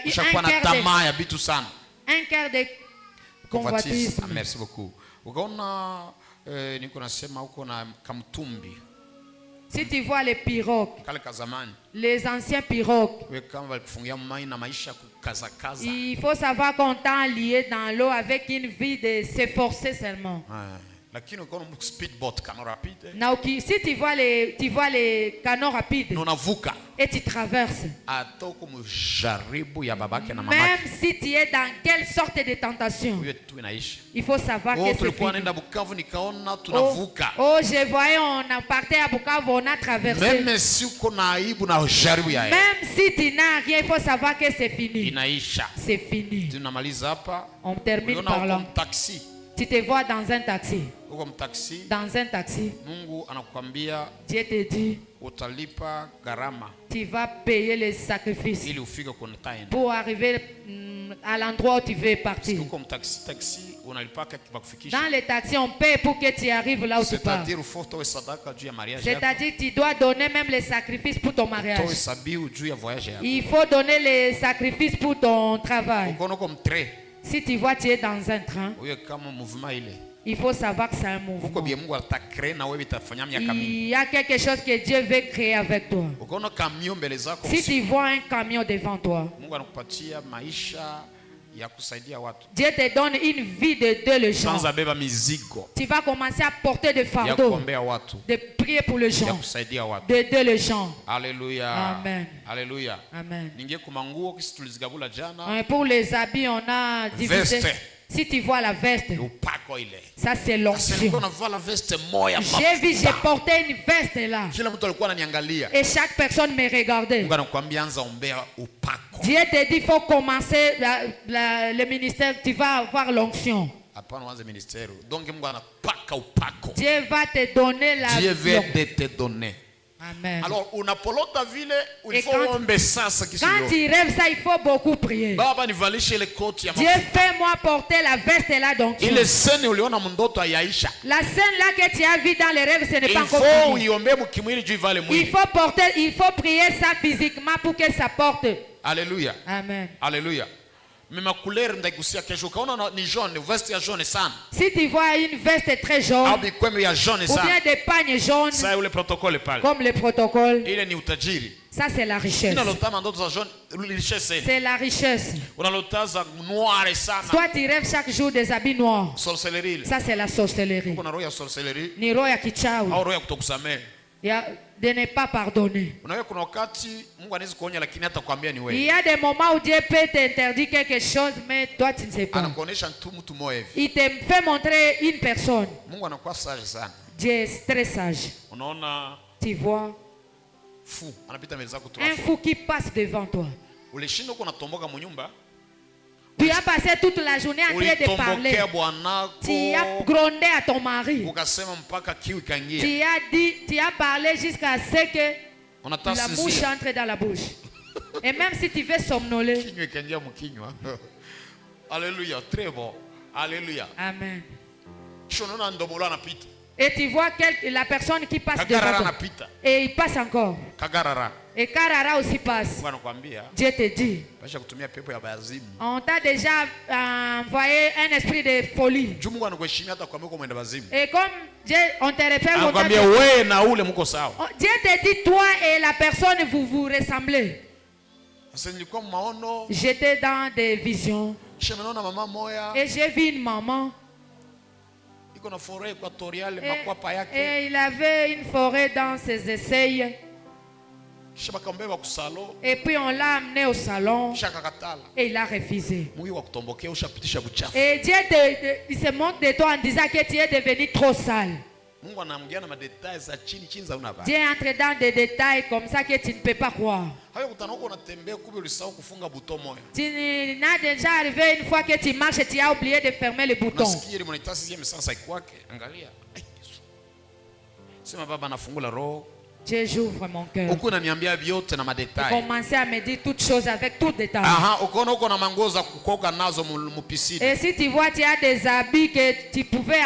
cœur de convoitisme. Merci beaucoup. Si tu vois les pirogues, les anciens pirogues, il faut savoir qu'on t'a lié dans l'eau avec une vie de s'efforcer seulement. Si tu vois les canaux rapides et tu traverses, même si tu es dans quelle sorte de tentation, il faut savoir que c'est fini. Oh, je voyais, on a parti à Bukavu, on a traversé. Même si tu n'as rien, il faut savoir que c'est fini. C'est fini. On termine par là. Tu te vois dans un taxi. Dans un taxi. Dieu te dit, tu vas payer les sacrifices pour arriver à l'endroit où tu veux partir. Dans les taxis, on paie pour que tu arrives là où tu pars. C'est-à-dire que tu dois donner même les sacrifices pour ton mariage. Il faut donner les sacrifices pour ton travail. Si tu vois, tu es dans un train, il faut savoir que c'est un mouvement. Il y a quelque chose que Dieu veut créer avec toi. Si tu vois un camion devant toi, Dieu te donne une vie de deux le gens. Tu vas commencer à porter des fardeaux, de prier pour les gens, de deux les gens. Alléluia. Amen. Alléluia. Amen. Pour les habits, on a divisé. Si tu vois la veste, ça c'est l'onction. J'ai vu, j'ai porté une veste là. Et chaque personne me regardait. Dieu te dit, il faut commencer le ministère, tu vas avoir l'onction. Dieu va te donner la Dieu veut te donner. Amen. Alors, quand tu rêves ça, il faut beaucoup prier. Dieu fait-moi porter la veste là donc. La scène là que tu as vue dans les rêves, ce n'est pas encore fini. Il faut prier ça physiquement pour que ça porte. Alléluia. Amen. Alléluia. Mais ma couleur ndaigusia kesho kaona ni jaune, veste ya jaune sana. Si tu vois une veste très jaune, au bikwembe ya jaune sana. Ou bien des pagnes jaunes. Ça ule protocole pale. Comme le protocole. Ile ni utajiri. Ça c'est la richesse. Unalotama ndoto za jaune, richesse. C'est la richesse. Unalotaza noir sana. Toi tu rêves chaque jour des habits noirs. Sorcellerie. Ça c'est la sorcellerie. Kuna roho ya sorcellerie. Ni roho ya kichawi. Au roho ya kutokusamehe. De ne pas pardonner. Il y a des moments où Dieu peut t'interdire quelque chose, mais toi tu ne sais pas. Il te fait montrer une personne. Dieu est très sage. Tu vois un fou qui passe devant toi. Tu as passé toute la journée en train de parler. Tu as grondé à ton mari. Tu as parlé jusqu'à ce que la mouche entre dans la bouche. Et même si tu veux somnoler. Alléluia, très bon. Alléluia. Amen. Et tu vois la personne qui passe devant toi. Et il passe encore. Et Karara aussi passe. Dieu te dit, on t'a déjà envoyé un esprit de folie. Et comme Dieu, on te répète, Dieu te dit, toi et la personne, vous vous ressemblez. J'étais dans des visions. Et j'ai vu une maman. Et il avait une forêt dans ses aisselles. Et puis on l'a amené au salon. Et il a refusé. Et Dieu il se moque de toi en disant que tu es devenu trop sale. Dieu entre dans des détails comme ça que tu ne peux pas croire. Tu n'as déjà arrivé une fois que tu marches et tu as oublié de fermer le bouton. Dieu, j'ouvre mon cœur. Commencez à me dire toutes choses avec tout détail. Et si tu vois, tu as des habits que tu pouvais